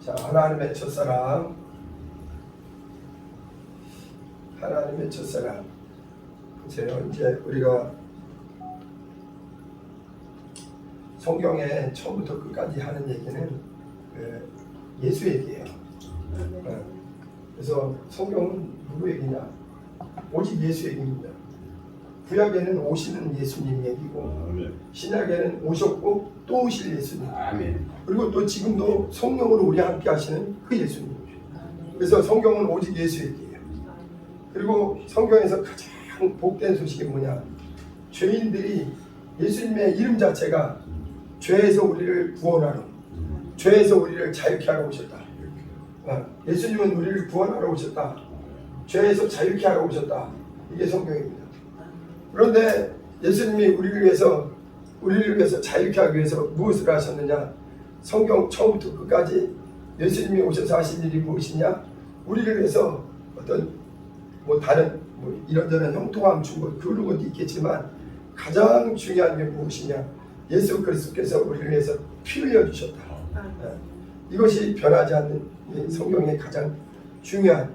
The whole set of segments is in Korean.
자, 하나님의 첫사랑, 하나님의 첫사랑. 보세요. 이제 우리가 성경에 처음부터 끝까지 하는 얘기는 예수 얘기예요. 그래서 성경은 누구 얘기냐? 오직 예수 얘기입니다. 구약에는 오시는 예수님 얘기고, 신약에는 오셨고 또 오실 예수님, 그리고 또 지금도 성령으로 우리 함께 하시는 그 예수님. 그래서 성경은 오직 예수 얘기예요. 그리고 성경에서 가장 복된 소식이 뭐냐? 죄인들이 예수님의 이름 자체가 죄에서 우리를 구원하러, 죄에서 우리를 자유케 하러 오셨다. 예수님은 우리를 구원하러 오셨다. 죄에서 자유케 하러 오셨다. 이게 성경입니다. 그런데 예수님이 우리를 위해서 자유케 하기 위해서 무엇을 하셨느냐? 성경 처음부터 끝까지 예수님이 오셔서 하신 일이 무엇이냐? 우리를 위해서 어떤 다른 이런저런 형통함 준 것, 그런 것도 있겠지만 가장 중요한 게 무엇이냐? 예수 그리스도께서 우리를 위해서 피 흘려 주셨다. 이것이 변하지 않는 성경의 가장 중요한.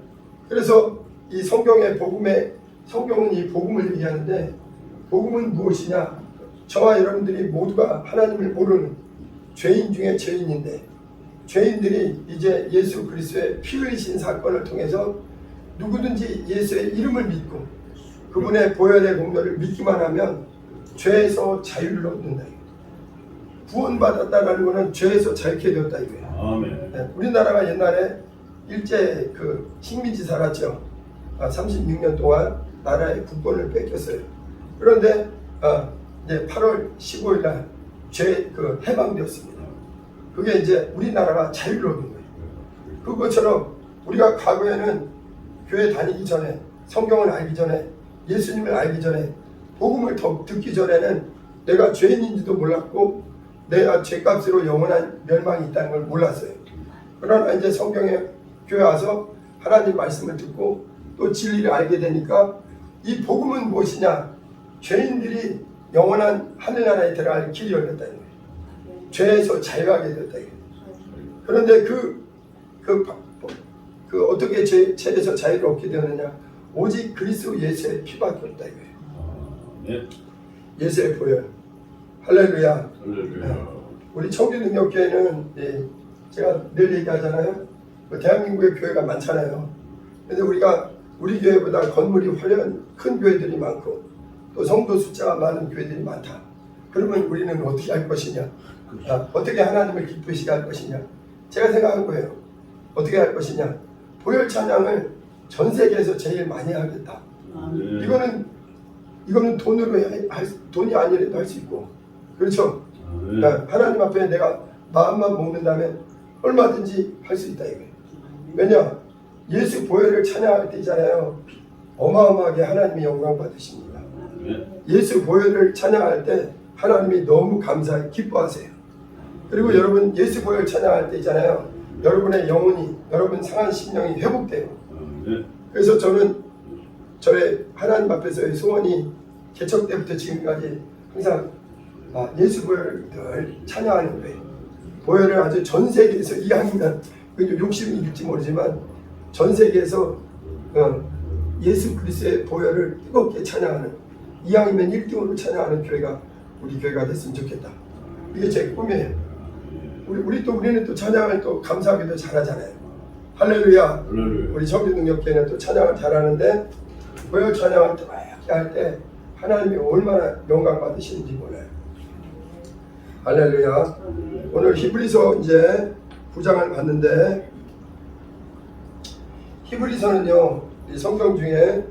그래서 이 성경은 이 복음을 얘기하는데, 복음은 무엇이냐? 저와 여러분들이 모두가 하나님을 모르는 죄인 중에 죄인인데, 죄인들이 이제 예수 그리스도의 피 흘리신 사건을 통해서 누구든지 예수의 이름을 믿고 그분의 보혈의 공로를 믿기만 하면 죄에서 자유를 얻는다. 구원받았다는 것은 죄에서 자유케 되었다 이거예요. 아멘. 네, 우리나라가 옛날에 일제 식민지 살았죠. 36년 동안 나라의 국권을 뺏겼어요. 그런데 이제 8월 15일 날 해방되었습니다. 그게 이제 우리나라가 자유를 얻은 거예요. 그것처럼 우리가 과거에는 교회 다니기 전에, 성경을 알기 전에, 예수님을 알기 전에, 복음을 듣기 전에는 내가 죄인인지도 몰랐고 내가 죄값으로 영원한 멸망이 있다는 걸 몰랐어요. 그러나 이제 교회 와서 하나님 말씀을 듣고 또 진리를 알게 되니까 이 복음은 무엇이냐? 죄인들이 영원한 하늘나라에 들어갈 길이 열렸다는 거예요. 죄에서 자유하게 됐다. 그런데 어떻게 죄에서 자유를 얻게 되느냐? 오직 그리스도 예수의 피밖에 없다 이거예요. 예수의 보혈. 할렐루야. 우리 청주능력교회는 제가 늘 얘기하잖아요. 대한민국의 교회가 많잖아요. 그런데 우리 교회보다 건물이 훨씬 큰 교회들이 많고 또 성도 숫자가 많은 교회들이 많다. 그러면 우리는 어떻게 할 것이냐? 어떻게 하나님을 기쁘시게 할 것이냐? 제가 생각한 거예요. 어떻게 할 것이냐? 보혈 찬양을 전 세계에서 제일 많이 하겠다. 이거는 돈이 아니라도 할 수 있고, 그렇죠? 하나님 앞에 내가 마음만 먹는다면 얼마든지 할 수 있다 이거예요. 왜냐? 예수 보혈을 찬양할 때 있잖아요. 어마어마하게 하나님이 영광 받으십니다. 예수 보혈을 찬양할 때 하나님이 너무 감사히 기뻐하세요. 그리고 여러분 예수 보혈 찬양할 때 있잖아요. 여러분의 영혼이, 여러분 상한 심령이 회복돼요. 그래서 저의 하나님 앞에서의 소원이 개척 때부터 지금까지 항상 예수 보혈을 늘 찬양하는 거예요. 보혈을 아주 전 세계에서 이왕이면 욕심이 있을지 모르지만 전 세계에서 예수 그리스도의 보혈을 뜨겁게 찬양하는, 이왕이면 1등으로 찬양하는 교회가 우리 교회가 됐으면 좋겠다. 이게 제 꿈이에요. 우리는 또 찬양을 또 감사하게도 잘하잖아요. 할렐루야. 우리 청주능력교회는 또 찬양을 잘하는데 보혈 찬양을 뜨겁게 할 때 하나님이 얼마나 영광 받으시는지 몰라요. 할렐루야. 오늘 히브리서 이제 9장을 봤는데, 히브리서는요 이 성경 중에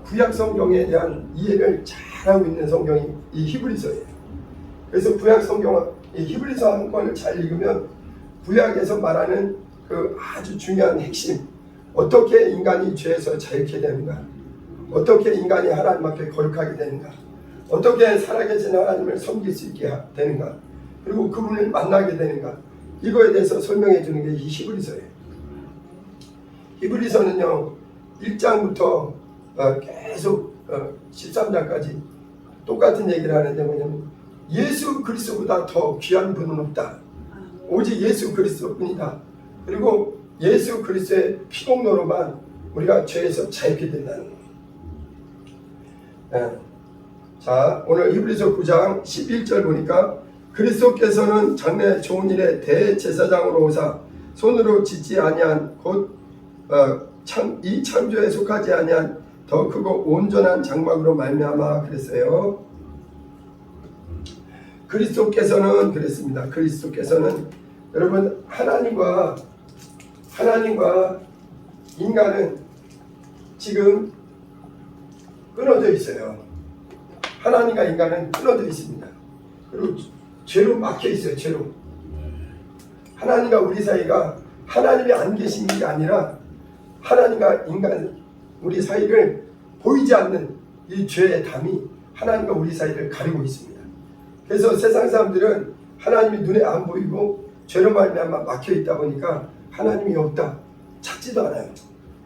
구약 성경에 대한 이해를 잘하고 있는 성경이 이 히브리서예요. 그래서 구약 성경, 이 히브리서 한 권을 잘 읽으면 구약에서 말하는 그 아주 중요한 핵심, 어떻게 인간이 죄에서 자유케 되는가, 어떻게 인간이 하나님 앞에 거룩하게 되는가, 어떻게 살아계신 하나님을 섬길 수 있게 되는가, 그리고 그분을 만나게 되는가, 이거에 대해서 설명해 주는 게 이 히브리서예요. 히브리서는요 1장부터 계속 13장까지 똑같은 얘기를 하는데 뭐냐면 예수 그리스도보다 더 귀한 분은 없다. 오직 예수 그리스도뿐이다. 그리고 예수 그리스도의 피공로로만 우리가 죄에서 자유케 된다는 거예요. 자, 오늘 히브리서 9장 11절 보니까 그리스도께서는 장래 좋은 일에 대제사장으로 오사 손으로 짓지 아니한 곧 이 창조에 속하지 아니한 더 크고 온전한 장막으로 말미암아 그랬어요. 그리스도께서는 그랬습니다. 그리스도께서는 여러분 하나님과 인간은 지금 끊어져 있어요. 하나님과 인간은 끊어져 있습니다. 그리고 죄로 막혀 있어요. 죄로. 하나님과 우리 사이가 하나님이 안 계신 게 아니라 하나님과 인간 우리 사이를 보이지 않는 이 죄의 담이 하나님과 우리 사이를 가리고 있습니다. 그래서 세상 사람들은 하나님이 눈에 안 보이고 죄로 말미암아 막혀 있다 보니까 하나님이 없다 찾지도 않아요.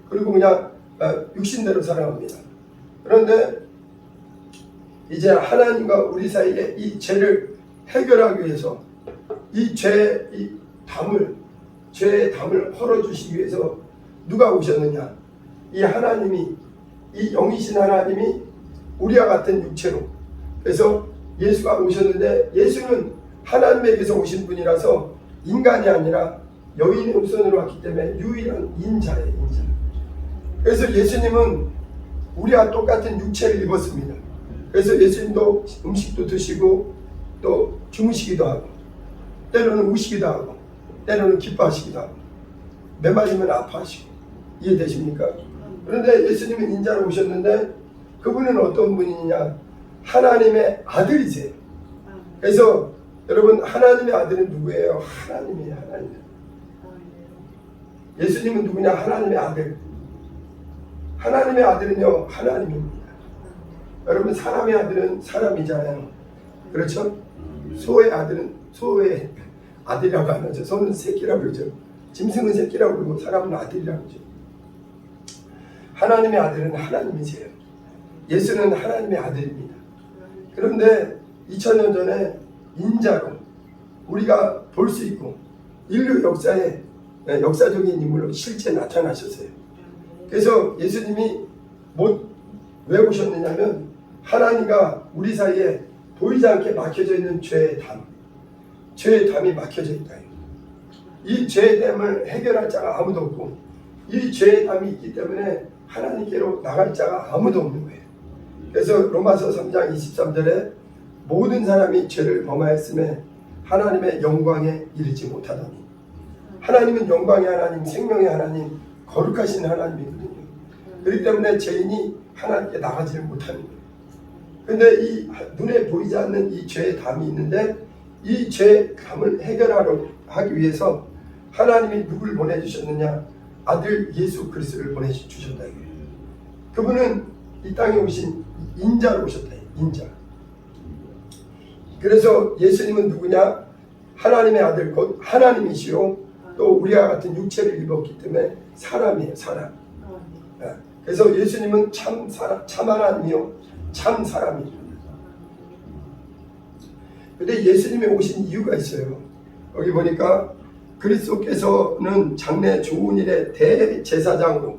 그리고 그냥 육신대로 살아갑니다. 그런데 이제 하나님과 우리 사이에 이 죄를 해결하기 위해서 이 죄의 담을 헐어주시기 위해서 누가 오셨느냐? 이 하나님이, 이 영이신 하나님이 우리와 같은 육체로, 그래서 예수가 오셨는데 예수는 하나님에게서 오신 분이라서 인간이 아니라 여인의 후손으로 왔기 때문에 유일한 인자예요. 인자. 그래서 예수님은 우리와 똑같은 육체를 입었습니다. 그래서 예수님도 음식도 드시고 또 주무시기도 하고 때로는 우시기도 하고 때로는 기뻐하시기도 하고 매맞으면 아파하시고. 이해되십니까? 그런데 예수님은 인자로 오셨는데 그분은 어떤 분이냐? 하나님의 아들이세요. 그래서 여러분 하나님의 아들은 누구예요? 하나님이에요. 하나님. 예수님은 누구냐? 하나님의 아들. 하나님의 아들은요 하나님입니다. 여러분 사람의 아들은 사람이잖아요. 그렇죠? 소의 아들은 소의 아들이라고 안 하죠. 소는 새끼라고 그러죠. 짐승은 새끼라고 그러고 사람은 아들이라고 하죠. 하나님의 아들은 하나님이세요. 예수는 하나님의 아들입니다. 그런데 2000년 전에 인자로 우리가 볼 수 있고 인류 역사에 역사적인 인물로 실제 나타나셨어요. 그래서 예수님이 왜 오셨느냐면 하나님과 우리 사이에 보이지 않게 막혀져 있는 죄의 담이 막혀져 있다. 이 죄의 담을 해결할 자가 아무도 없고 이 죄의 담이 있기 때문에 하나님께로 나갈 자가 아무도 없는 거예요. 그래서 로마서 3장 23절에 모든 사람이 죄를 범하였음에 하나님의 영광에 이르지 못하더니, 하나님은 영광의 하나님, 생명의 하나님, 거룩하신 하나님이거든요. 그렇기 때문에 죄인이 하나님께 나가지를 못하는 거예요. 그런데 이 눈에 보이지 않는 이 죄의 담이 있는데 이 죄의 담을 해결하기 위해서 하나님이 누구를 보내주셨느냐? 아들 예수 그리스도를 보내주셨다. 그분은 이 땅에 오신 인자로 오셨다. 인자. 그래서 예수님은 누구냐? 하나님의 아들 곧 하나님이시요 또 우리와 같은 육체를 입었기 때문에 사람이에요. 사람. 그래서 예수님은 참 하나님이요 참 사람이에요. 그런데 예수님이 오신 이유가 있어요. 여기 보니까 그리스도께서는 장래 좋은 일의 대제사장으로,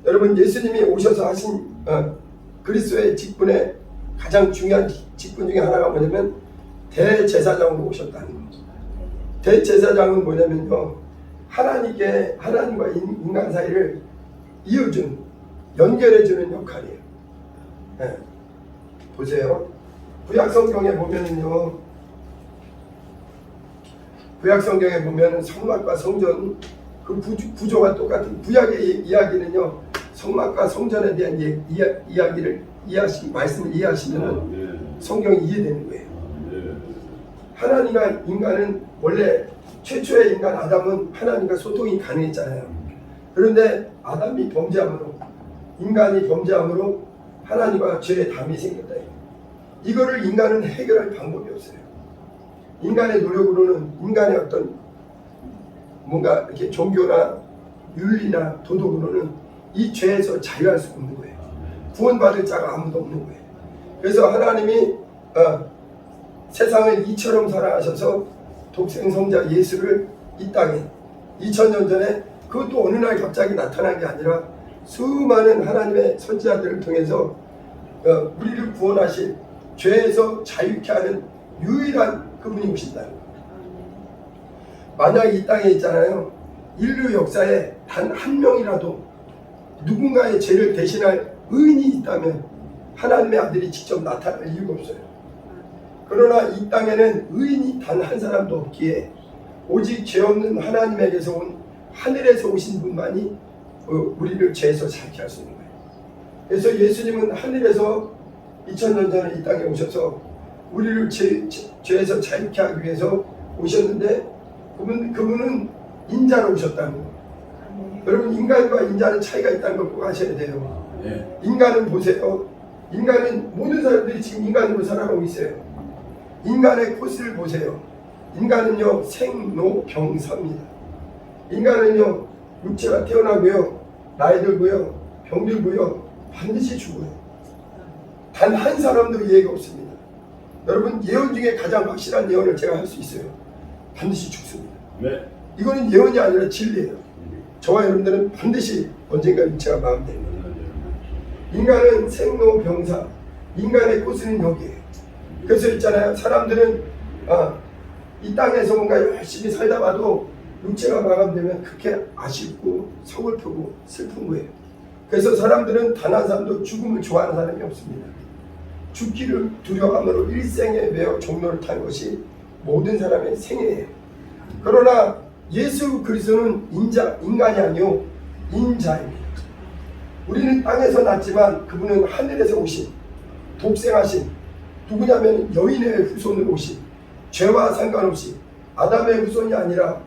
여러분 예수님이 오셔서 하신 그리스도의 직분의 가장 중요한 직분 중에 하나가 뭐냐면 대제사장으로 오셨다는 거죠. 대제사장은 뭐냐면요, 하나님과 인간 사이를 이어주는, 연결해주는 역할이에요. 네. 보세요. 구약성경에 보면은요, 구약성경에 보면 성막과 성전 그 구조가 똑같은, 구약의 이야기는요 성막과 성전에 대한 이야기를 말씀을 이해하시면 성경이 이해되는 거예요. 하나님과 인간은 원래 최초의 인간 아담은 하나님과 소통이 가능했잖아요. 그런데 아담이 범죄함으로, 인간이 범죄함으로 하나님과 죄의 담이 생겼다. 이거를 인간은 해결할 방법이 없어요. 인간의 노력으로는, 인간의 어떤 뭔가 이렇게 종교나 윤리나 도덕으로는 이 죄에서 자유할 수 없는 거예요. 구원받을 자가 아무도 없는 거예요. 그래서 하나님이 세상을 이처럼 사랑하셔서 독생성자 예수를 이 땅에 2000년 전에 그것도 어느 날 갑자기 나타난 게 아니라 수많은 하나님의 선지자들을 통해서 우리를 구원하실 죄에서 자유케 하는 유일한 그분이 오신다. 만약 이 땅에 있잖아요. 인류 역사에 단 한 명이라도 누군가의 죄를 대신할 의인이 있다면 하나님의 아들이 직접 나타날 이유가 없어요. 그러나 이 땅에는 의인이 단 한 사람도 없기에 오직 죄 없는 하나님에게서 온 하늘에서 오신 분만이 우리를 죄에서 자유케 할 수 있는 거예요. 그래서 예수님은 하늘에서 2000년 전에 이 땅에 오셔서 우리를 죄에서 자유케 하기 위해서 오셨는데 그분은 인자로 오셨다는 거예요. 여러분 인간과 인자는 차이가 있다는 걸 꼭 아셔야 돼요. 인간은 보세요. 인간은 모든 사람들이 지금 인간으로 살아가고 있어요. 인간의 코스를 보세요. 인간은요 생로병사입니다. 인간은요 육체가 태어나고요 나이 들고요 병들고요 반드시 죽어요. 단 한 사람도 예외가 없습니다. 여러분 예언 중에 가장 확실한 예언을 제가 할 수 있어요. 반드시 죽습니다. 네. 이거는 예언이 아니라 진리예요. 저와 여러분들은 반드시 언젠가 육체가 마감됩니다. 인간은 생로병사, 인간의 코스는 여기에요. 그래서 있잖아요. 사람들은 이 땅에서 뭔가 열심히 살다 봐도 육체가 마감되면 그렇게 아쉽고 서글프고 슬픈 거예요. 그래서 사람들은 단 한 사람도 죽음을 좋아하는 사람이 없습니다. 죽기를 두려워함으로 일생에 매어 종로를 탄 것이 모든 사람의 생애예요. 그러나 예수 그리스도는 인간이 아니요 인자입니다. 우리는 땅에서 났지만 그분은 하늘에서 오신 독생하신 누구냐면 여인의 후손으로 오신 죄와 상관없이 아담의 후손이 아니라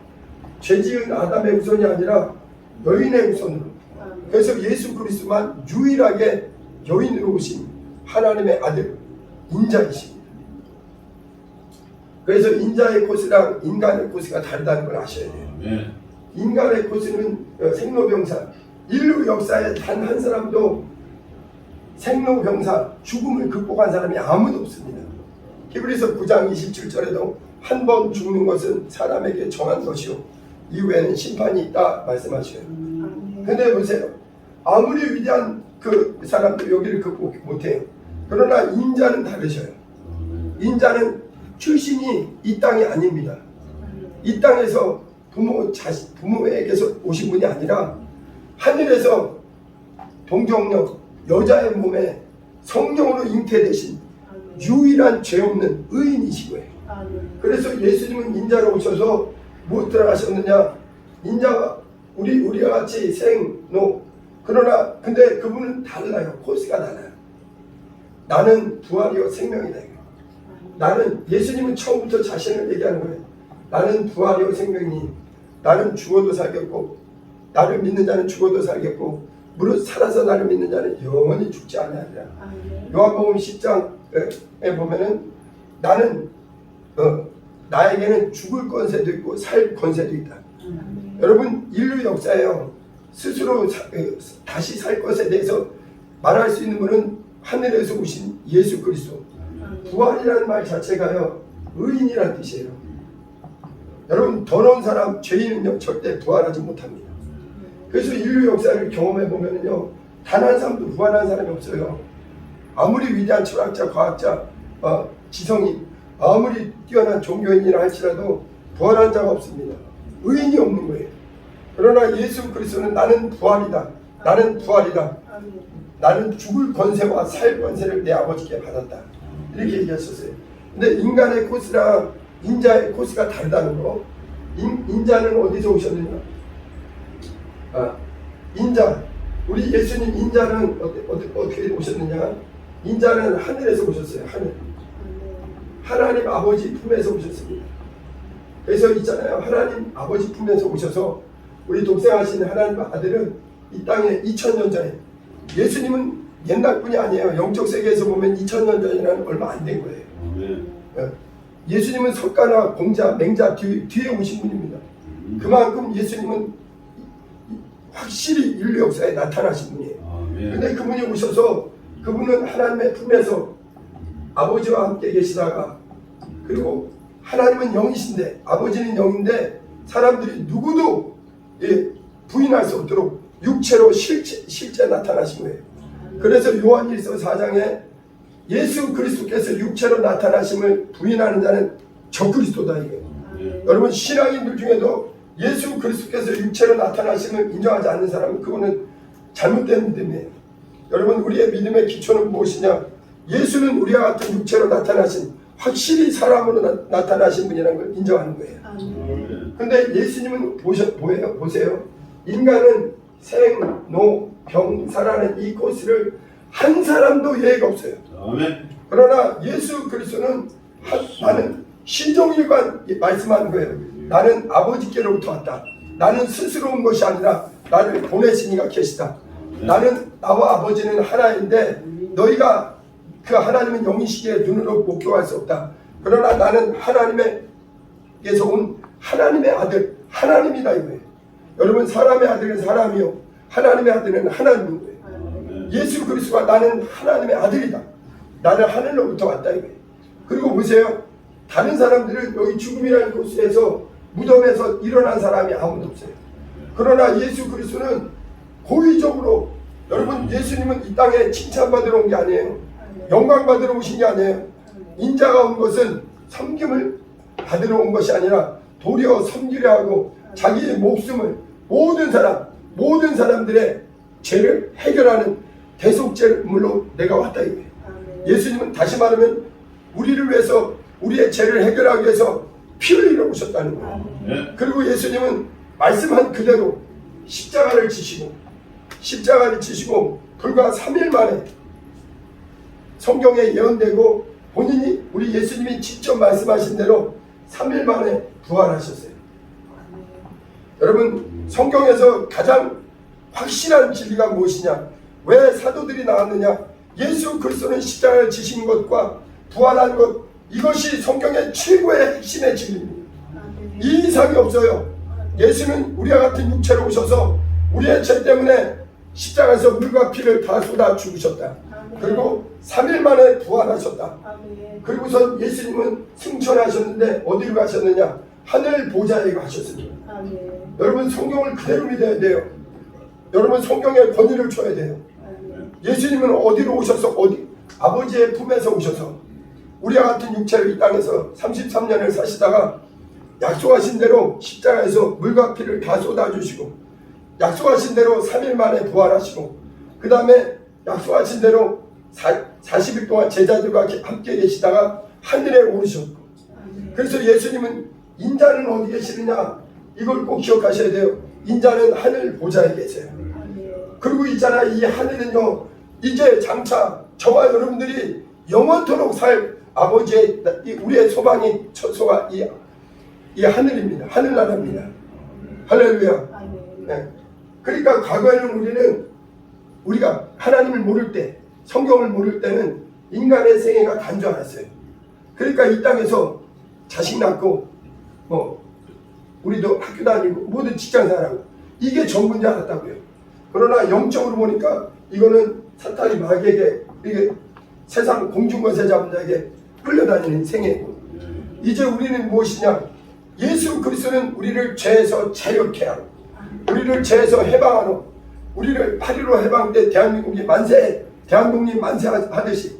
죄지은 아담의 후손이 아니라 여인의 후손으로. 그래서 예수 그리스도만 유일하게 여인으로 오신 하나님의 아들 인자이십니다. 그래서 인자의 코스랑 인간의 코스가 다르다는 걸 아셔야 돼요. 인간의 코스는 생로병사, 인류 역사에 단 한 사람도 생로병사, 죽음을 극복한 사람이 아무도 없습니다. 히브리서 9장 27절에도 한 번 죽는 것은 사람에게 정한 것이요 이후에는 심판이 있다 말씀하셔요. 근데 보세요. 아무리 위대한 그 사람도 여기를 극복 못해요. 그러나 인자는 다르셔요. 인자는 출신이 이 땅이 아닙니다. 이 땅에서 부모에게서 오신 분이 아니라 하늘에서 동정녀 여자의 몸에 성령으로 잉태되신 유일한 죄 없는 의인이신 거예요. 그래서 예수님은 인자로 오셔서 무엇을 하셨느냐? 인자가 우리와 같이 생로 그러나 근데 그분은 달라요. 코스가 달라요. 나는 부활이요 생명이다. 나는 예수님은 처음부터 자신을 얘기하는 거예요. 나는 부활이요 생명이니 나는 죽어도 살겠고 나를 믿는 자는 죽어도 살겠고 무릇 살아서 나를 믿는 자는 영원히 죽지 아니하리라. 요한복음 10장에 보면은 나는 나에게는 죽을 권세도 있고 살 권세도 있다. 여러분 인류 역사에요 스스로 다시 살 것에 대해서 말할 수 있는 분은 하늘에서 오신 예수 그리스도. 부활이라는 말 자체가요 의인이라는 뜻이에요. 여러분 더러운 사람 죄인은요 절대 부활하지 못합니다. 그래서 인류 역사를 경험해 보면은요 단 한 사람도 부활한 사람이 없어요. 아무리 위대한 철학자, 과학자, 지성인, 아무리 뛰어난 종교인이라 할지라도 부활한 자가 없습니다. 의인이 없는 거예요. 그러나 예수 그리스도는 나는 부활이다. 나는 부활이다. 나는 죽을 권세와 살 권세를 내 아버지께 받았다. 이렇게 얘기하셨어요. 근데 인간의 코스랑 인자의 코스가 다르다는 거. 인자는 어디서 오셨느냐? 인자. 우리 예수님 인자는 어떻게 오셨느냐? 인자는 하늘에서 오셨어요. 하늘. 하나님 아버지 품에서 오셨습니다. 그래서 있잖아요. 하나님 아버지 품에서 오셔서 우리 독생하신 하나님 아들은 이 땅에 2000년 전에 예수님은 옛날 분이 아니에요. 영적 세계에서 보면 2000년 전이라는 얼마 안 된 거예요. 예수님은 석가나 공자, 맹자 뒤에 오신 분입니다. 그만큼 예수님은 확실히 인류 역사에 나타나신 분이에요. 그런데 그분이 오셔서 그분은 하나님의 품에서 아버지와 함께 계시다가 그리고 하나님은 영이신데 아버지는 영인데 사람들이 누구도 부인할 수 없도록 육체로 실제 나타나신 거예요. 그래서 요한일서 4장에 예수 그리스도께서 육체로 나타나심을 부인하는 자는 적그리스도다 이거예요. 여러분 신앙인들 중에도 예수 그리스도께서 육체로 나타나심을 인정하지 않는 사람은 그거는 잘못된 믿음이에요. 여러분 우리의 믿음의 기초는 무엇이냐? 예수는 우리와 같은 육체로 나타나신 확실히 사람으로 나타나신 분이라는 걸 인정하는 거예요. 근데 예수님은 보세요. 인간은 생, 노, 병, 사라는 이 코스를 한 사람도 예외가 없어요. 그러나 예수 그리스도는 나는 신종일관 말씀하는 거예요. 나는 아버지께로부터 왔다. 나는 스스로 온 것이 아니라 나를 보내신 이가 계시다. 나는 나와 아버지는 하나인데 너희가 그 하나님은 영이시기에 눈으로 목격할 수 없다. 그러나 나는 하나님에게서 온 하나님의 아들, 하나님이다 이거예요. 여러분 사람의 아들은 사람이요 하나님의 아들은 하나님인 거예요. 예수 그리스도가 나는 하나님의 아들이다. 나는 하늘로부터 왔다 이거예요. 그리고 보세요. 다른 사람들은 여기 죽음이라는 곳에서 무덤에서 일어난 사람이 아무도 없어요. 그러나 예수 그리스도는 고의적으로 여러분 예수님은 이 땅에 칭찬받으러 온 게 아니에요. 영광 받으러 오신 게 아니에요. 인자가 온 것은 섬김을 받으러 온 것이 아니라 도리어 섬기려 하고 자기의 목숨을 모든 사람들의 죄를 해결하는 대속죄물로 내가 왔다 이거예요. 예수님은 다시 말하면 우리를 위해서 우리의 죄를 해결하기 위해서 피 흘리러 오셨다는 거예요. 그리고 예수님은 말씀한 그대로 십자가를 지시고 불과 3일 만에 성경에 예언되고 본인이 우리 예수님이 직접 말씀하신 대로 3일 만에 부활하셨어요. 여러분 성경에서 가장 확실한 진리가 무엇이냐? 왜 사도들이 나왔느냐? 예수 그리스도는 십자가를 지신 것과 부활한 것 이것이 성경의 최고의 핵심의 진리입니다. 이 이상이 없어요. 예수는 우리와 같은 육체로 오셔서 우리의 죄 때문에 십자가에서 물과 피를 다 쏟아 죽으셨다. 그리고 3일 만에 부활하셨다. 그리고서 예수님은 승천하셨는데 어디로 가셨느냐? 하늘 보좌에 가셨습니다. 여러분 성경을 그대로 믿어야 돼요. 여러분 성경에 권위를 줘야 돼요. 예수님은 어디로 오셔서 아버지의 품에서 오셔서 우리와 같은 육체를 이 땅에서 33년을 사시다가 약속하신 대로 십자가에서 물과 피를 다 쏟아주시고 약속하신 대로 3일 만에 부활하시고 그 다음에 약속하신 대로 40일 동안 제자들과 함께 계시다가 하늘에 오르셨고 그래서 예수님은 인자는 어디 계시느냐 이걸 꼭 기억하셔야 돼요. 인자는 하늘 보좌에 계세요. 그리고 있잖아 이 하늘은요 이제 장차 저와 여러분들이 영원토록 살 아버지의 우리의 소망이 처소가 이 하늘입니다. 하늘나라입니다. 할렐루야. 네. 그러니까 과거에는 우리가 하나님을 모를 때 성경을 모를 때는 인간의 생애가 단조하였어요. 그러니까 이 땅에서 자식 낳고 우리도 학교 다니고 모든 직장생활하고 이게 전부인 줄 알았다고요. 그러나 영적으로 보니까 이거는 사탄이 마귀에게 이게 세상 공중권세 잡은 자에게 끌려다니는 생애고 이제 우리는 무엇이냐? 예수 그리스도는 우리를 죄에서 자유케 하고 우리를 죄에서 해방하고 우리를 8.15 해방 때 대한민국이 대한독립 만세하듯이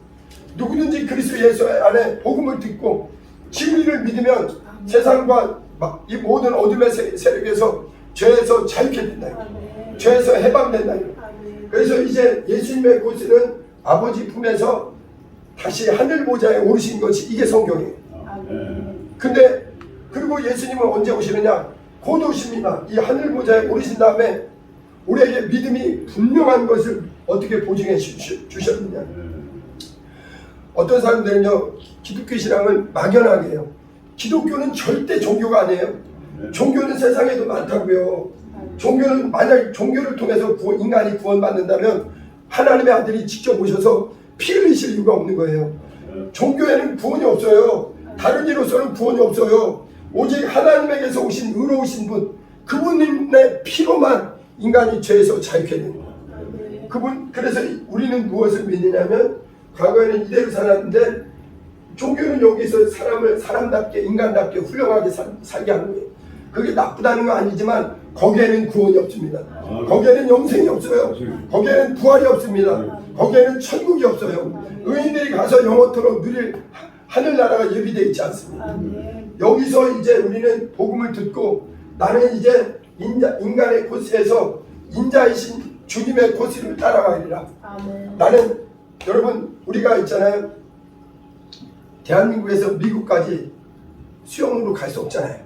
누구든지 그리스도 예수 안에 복음을 듣고 진리를 믿으면 세상과 이 모든 어둠의 세력에서 죄에서 자유케 된다. 죄에서 해방된다. 그래서 이제 예수님의 곳은 아버지 품에서 다시 하늘 보좌에 오르신 것이 이게 성경이에요. 근데 그리고 예수님은 언제 오시느냐? 곧 오십니다. 이 하늘 보좌에 오르신 다음에 우리에게 믿음이 분명한 것을 어떻게 보증해 주셨느냐? 어떤 사람들은요 기독교 신앙을 막연하게 해요. 기독교는 절대 종교가 아니에요. 종교는 세상에도 많다고요. 종교는 만약 종교를 통해서 인간이 구원받는다면 하나님의 아들이 직접 오셔서 피 흘리실 이유가 없는 거예요. 종교에는 구원이 없어요. 다른 이로서는 구원이 없어요. 오직 하나님에게서 오신 의로우신 분 그분의 피로만 인간이 죄에서 자유케 됩니다. 그래서 우리는 무엇을 믿느냐면 과거에는 이대로 살았는데 종교는 여기서 사람을 사람답게 인간답게 훌륭하게 살게 하는 거예요. 그게 나쁘다는 건 아니지만 거기에는 구원이 없습니다. 거기에는 영생이 없어요. 거기에는 부활이 없습니다. 거기에는 천국이 없어요. 의인들이 가서 영원토록 누릴 하늘나라가 예비되어 있지 않습니다. 여기서 이제 우리는 복음을 듣고 나는 이제 인간의 코스에서 인자이신 주님의 코스를 따라가리라. 나는 여러분 우리가 있잖아요. 대한민국에서 미국까지 수영으로 갈 수 없잖아요.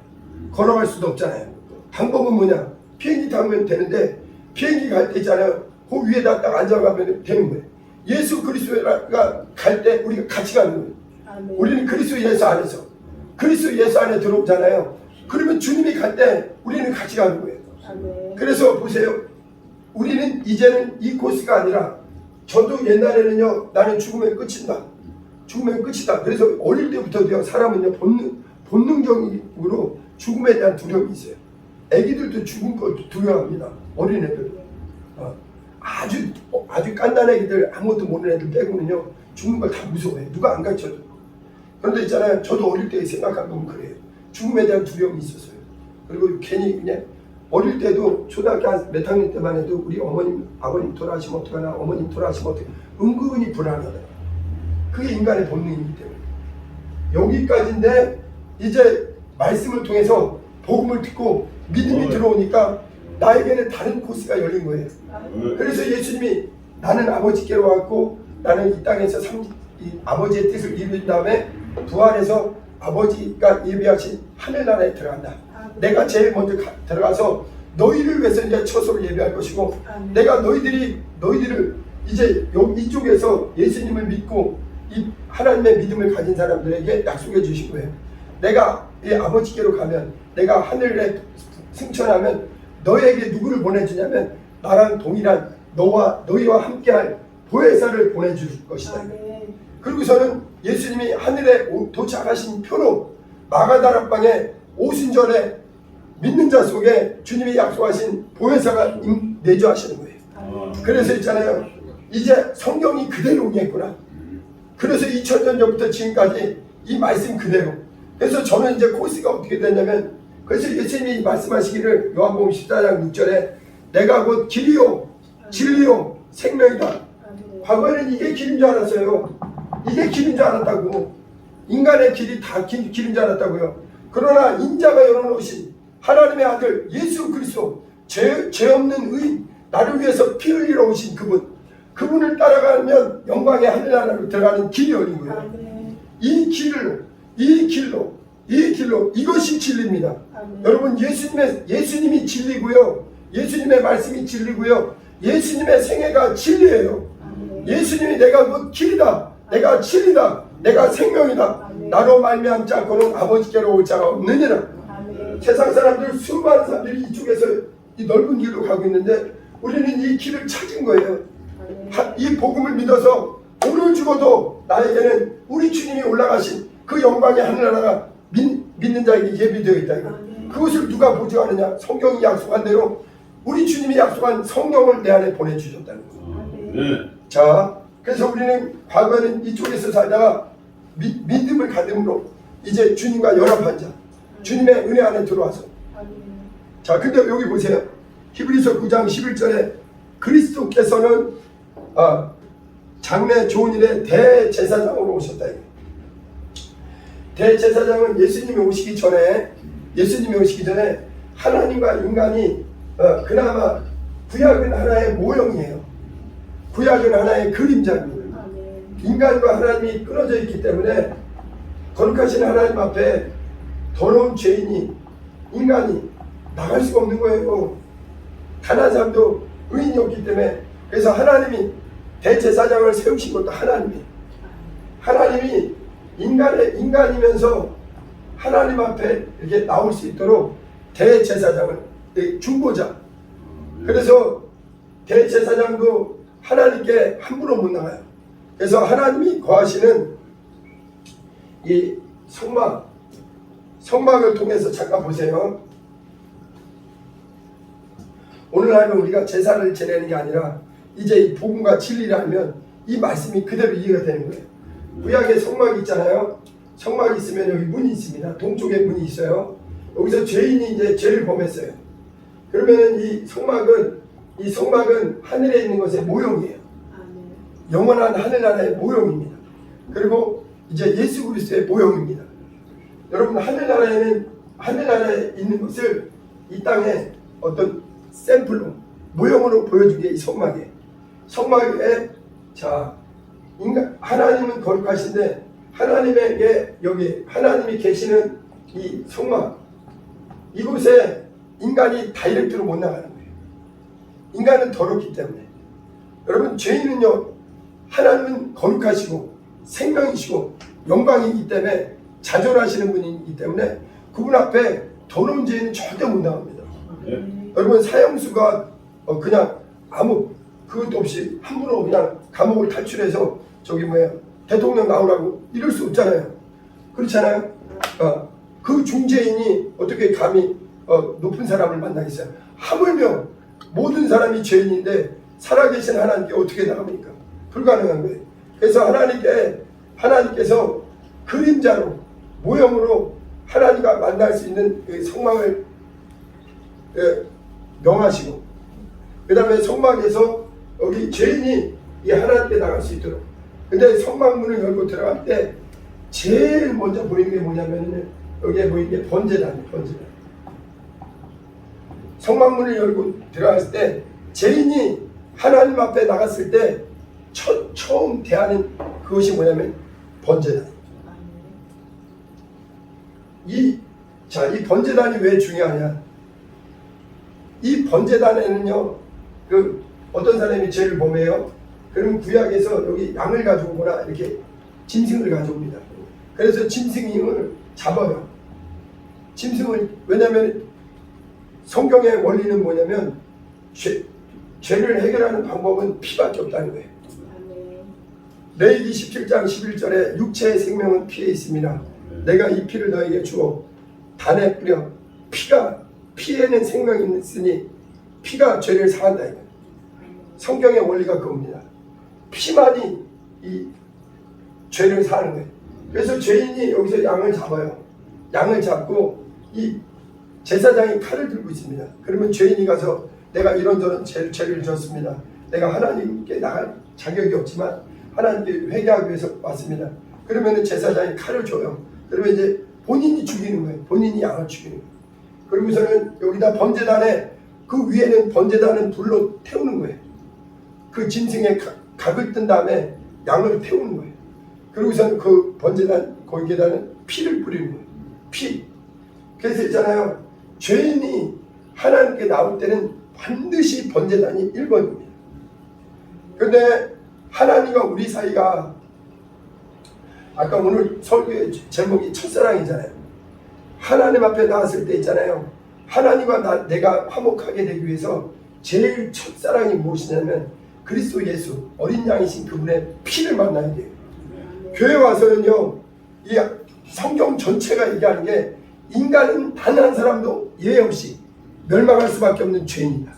걸어갈 수도 없잖아요. 방법은 뭐냐? 비행기 타면 되는데 비행기 갈 때 있잖아요. 그 위에다 딱 앉아가면 되는 거예요. 예수 그리스도가 갈 때 우리가 같이 가는 거예요. 우리는 그리스도 예수 안에서 그리스도 예수 안에 들어오잖아요. 그러면 주님이 갈 때 우리는 같이 가는 거예요. 그래서 보세요. 우리는 이제는 이 코스가 아니라 저도 옛날에는요. 나는 죽으면 끝이다. 죽으면 끝이다. 그래서 어릴 때부터도요. 사람은요. 본능적으로 죽음에 대한 두려움이 있어요. 애기들도 죽은 걸 두려워합니다. 어린애들. 아주 깐난 애기들 아무것도 모르는 애들 빼고는요. 죽는 걸 다 무서워해요. 누가 안 가르쳐줘. 그런데 있잖아요. 저도 어릴 때 생각한 건 그래요. 죽음에 대한 두려움이 있었어요. 그리고 괜히 그냥 어릴 때도 초등학교 몇 학년 때만 해도 우리 어머님, 아버님 돌아가시면 어떡하나, 어머님 돌아가시면 어떡하나 은근히 불안하다. 그게 인간의 본능이기 때문에. 여기까지인데 이제 말씀을 통해서 복음을 듣고 믿음이 들어오니까 나에게는 다른 코스가 열린 거예요. 그래서 예수님이 나는 아버지께로 왔고 나는 이 땅에서 아버지의 뜻을 이룬 다음에 부활해서 아버지가 예비하신 하늘나라에 들어간다. 내가 제일 먼저 들어가서 너희를 위해서 이제 처소를 예비할 것이고 내가 너희들을 이제 이쪽에서 예수님을 믿고 이 하나님의 믿음을 가진 사람들에게 약속해 주신 거예요. 내가 이 아버지께로 가면 내가 하늘에 승천하면 너에게 누구를 보내주냐면 나랑 동일한 너희와 함께할 보혜사를 보내줄 것이다. 그리고서는 예수님이 하늘에 도착하신 표로 마가다락방에 오순절에 믿는 자 속에 주님이 약속하신 보혜사가 내주하시는 거예요. 그래서 있잖아요. 이제 성경이 그대로 오겠구나. 그래서 2000년 전부터 지금까지 이 말씀 그대로. 그래서 저는 이제 코스가 어떻게 됐냐면 그래서 예수님이 말씀하시기를 요한복음 14장 6절에 내가 곧 길이요 진리요 생명이다. 과거에는 이게 길인 줄 알았어요. 이게 길인 줄 알았다고. 인간의 길이 다 길인 줄 알았다고요. 그러나 인자가 열어놓으신 하나님의 아들 예수 그리스도 죄 없는 의인 나를 위해서 피 흘리러 오신 그분을 따라가면 영광의 하늘나라로 들어가는 길이 열린 거예요. 이 길로 이것이 진리입니다. 여러분 예수님이 진리고요. 예수님의 말씀이 진리고요. 예수님의 생애가 진리예요. 예수님이 내가 그 길이다. 내가 진리다. 내가 생명이다. 나로 말미암지 않고는 아버지께로 올 자가 없느니라. 세상 사람들 수많은 사람들이 이쪽에서 이 넓은 길로 가고 있는데 우리는 이 길을 찾은 거예요. 이 복음을 믿어서 오늘 죽어도 나에게는 우리 주님이 올라가신 그 영광의 하늘나라가 믿는 자에게 예비되어 있다. 그것을 누가 보증하느냐? 성경이 약속한 대로 우리 주님이 약속한 성경을 내 안에 보내주셨다는 거예요. 자, 그래서 우리는 과거에는 이쪽에서 살다가 믿음을 가짐으로 이제 주님과 연합한 자, 주님의 은혜 안에 들어와서. 자, 근데 여기 보세요. 히브리서 9장 11절에 그리스도께서는 장래 좋은 일에 대제사장으로 오셨다. 대제사장은 예수님이 오시기 전에 하나님과 인간이 그나마 구약은 하나의 모형이에요. 구약은 하나의 그림자입니다. 인간과 하나님이 끊어져 있기 때문에 거룩하신 하나님 앞에 더러운 죄인이 인간이 나갈 수가 없는 거예요. 단 한 사람도 의인이 없기 때문에. 그래서 하나님이 대제사장을 세우신 것도 하나님이 인간이면서 하나님 앞에 이렇게 나올 수 있도록 대제사장을 중보자. 그래서 대제사장도 하나님께 함부로 못 나가요. 그래서 하나님이 거하시는 이 성막을 통해서 잠깐 보세요. 오늘날은 우리가 제사를 지내는 게 아니라 이제 이 복음과 진리를 알면 이 말씀이 그대로 이해가 되는 거예요. 구약에 성막이 있잖아요. 성막이 있으면 여기 문이 있습니다. 동쪽에 문이 있어요. 여기서 죄인이 이제 죄를 범했어요. 그러면 이 성막은 하늘에 있는 것의 모형이에요. 영원한 하늘나라의 모형입니다. 그리고 이제 예수 그리스도의 모형입니다. 여러분, 하늘나라에 있는 것을 이 땅에 어떤 샘플로 모형으로 보여주기에 이 성막에 자, 하나님은 거룩하신데 하나님에게 여기 하나님이 계시는 이 성막, 이곳에 인간이 다이렉트로 못 나가는 거예요. 인간은 더럽기 때문에. 여러분, 죄인은요, 하나님은 거룩하시고 생명이시고 영광이기 때문에 자존하시는 분이기 때문에 그분 앞에 더러운 죄인은 절대 못 나갑니다. 여러분, 사형수가 그냥 아무 그것도 없이 함부로 그냥 감옥을 탈출해서 대통령 나오라고 이럴 수 없잖아요. 그렇잖아요. 그 중죄인이 어떻게 감히 높은 사람을 만나겠어요. 하물며 모든 사람이 죄인인데 살아계신 하나님께 어떻게 나갑니까? 불가능한 거예요. 그래서 하나님께서 그림자로 모형으로 하나님과 만날 수 있는 그 성막을 명하시고, 그 다음에 성막에서 여기 죄인이 이 하나님께 나갈 수 있도록. 근데 성막문을 열고 들어갈 때 제일 먼저 보이는 게 뭐냐면은 여기에 보이는 게 번제단이에요. 번제단. 성막문을 열고 들어갔을 때 죄인이 하나님 앞에 나갔을 때 처음 대하는 그것이 뭐냐면 번제단. 이 번제단이 왜 중요하냐? 이 번제단에는요, 어떤 사람이 죄를 범해요. 그럼 구약에서 여기 양을 가져오거나 이렇게 짐승을 가져옵니다. 그래서 짐승을 잡아요. 왜냐하면 성경의 원리는 뭐냐면 죄를 해결하는 방법은 피밖에 없다는 거예요. 레위기 17장 11절에 육체의 생명은 피에 있습니다. 내가 이 피를 너에게 주어 단에 뿌려 피에는 생명이 있으니 피가 죄를 사한다. 성경의 원리가 그겁니다. 피만이 이 죄를 사는 거예요. 그래서 죄인이 여기서 양을 잡아요. 양을 잡고 이 제사장이 칼을 들고 있습니다. 그러면 죄인이 가서 내가 이런저런 죄를 졌습니다. 내가 하나님께 나갈 자격이 없지만 하나님께 회개하기 위해서 왔습니다. 그러면 제사장이 칼을 줘요. 그러면 이제 본인이 죽이는 거예요. 본인이 양을 죽이는 거예요. 그러고서는 여기다 번제단에 그 위에는 번제단은 불로 태우는 거예요. 그 짐승의 각을 뜬 다음에 양을 태우는 거예요. 그러고서는 그 번제단 거기에다는 피를 뿌리는 거예요. 피. 그래서 있잖아요. 죄인이 하나님께 나올 때는 반드시 번제단이 1번입니다. 그런데 하나님과 우리 사이가 아까 오늘 설교의 제목이 첫사랑이잖아요. 하나님 앞에 나왔을 때 있잖아요. 하나님과 내가 화목하게 되기 위해서 제일 첫사랑이 무엇이냐면 그리스도 예수 어린 양이신 그분의 피를 만나야 돼요. 교회 와서는요, 이 성경 전체가 얘기하는 게 인간은 단 한 사람도 예외 없이 멸망할 수밖에 없는 죄인이다.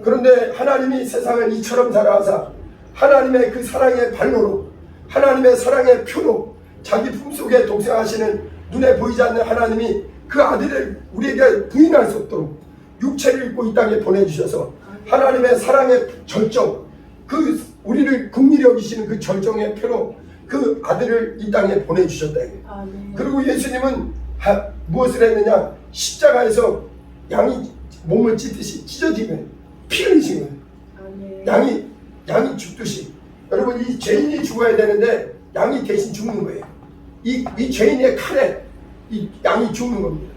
그런데 하나님이 세상을 이처럼 사랑하사 하나님의 그 사랑의 발로로 하나님의 사랑의 표로 자기 품속에 독생하시는 눈에 보이지 않는 하나님이 그 아들을 우리에게 부인할 수 없도록 육체를 입고 이 땅에 보내주셔서 하나님의 사랑의 절정, 그 우리를 긍휼히 여기시는 그 절정의 표로 그 아들을 이 땅에 보내주셨다. 그리고 예수님은 무엇을 했느냐? 십자가에서 양이 몸을 찢듯이 찢어지면 피를 흘리신 거예요. 양이 죽듯이. 여러분, 이 죄인이 죽어야 되는데 양이 대신 죽는 거예요. 이 죄인의 칼에 이 양이 죽는 겁니다.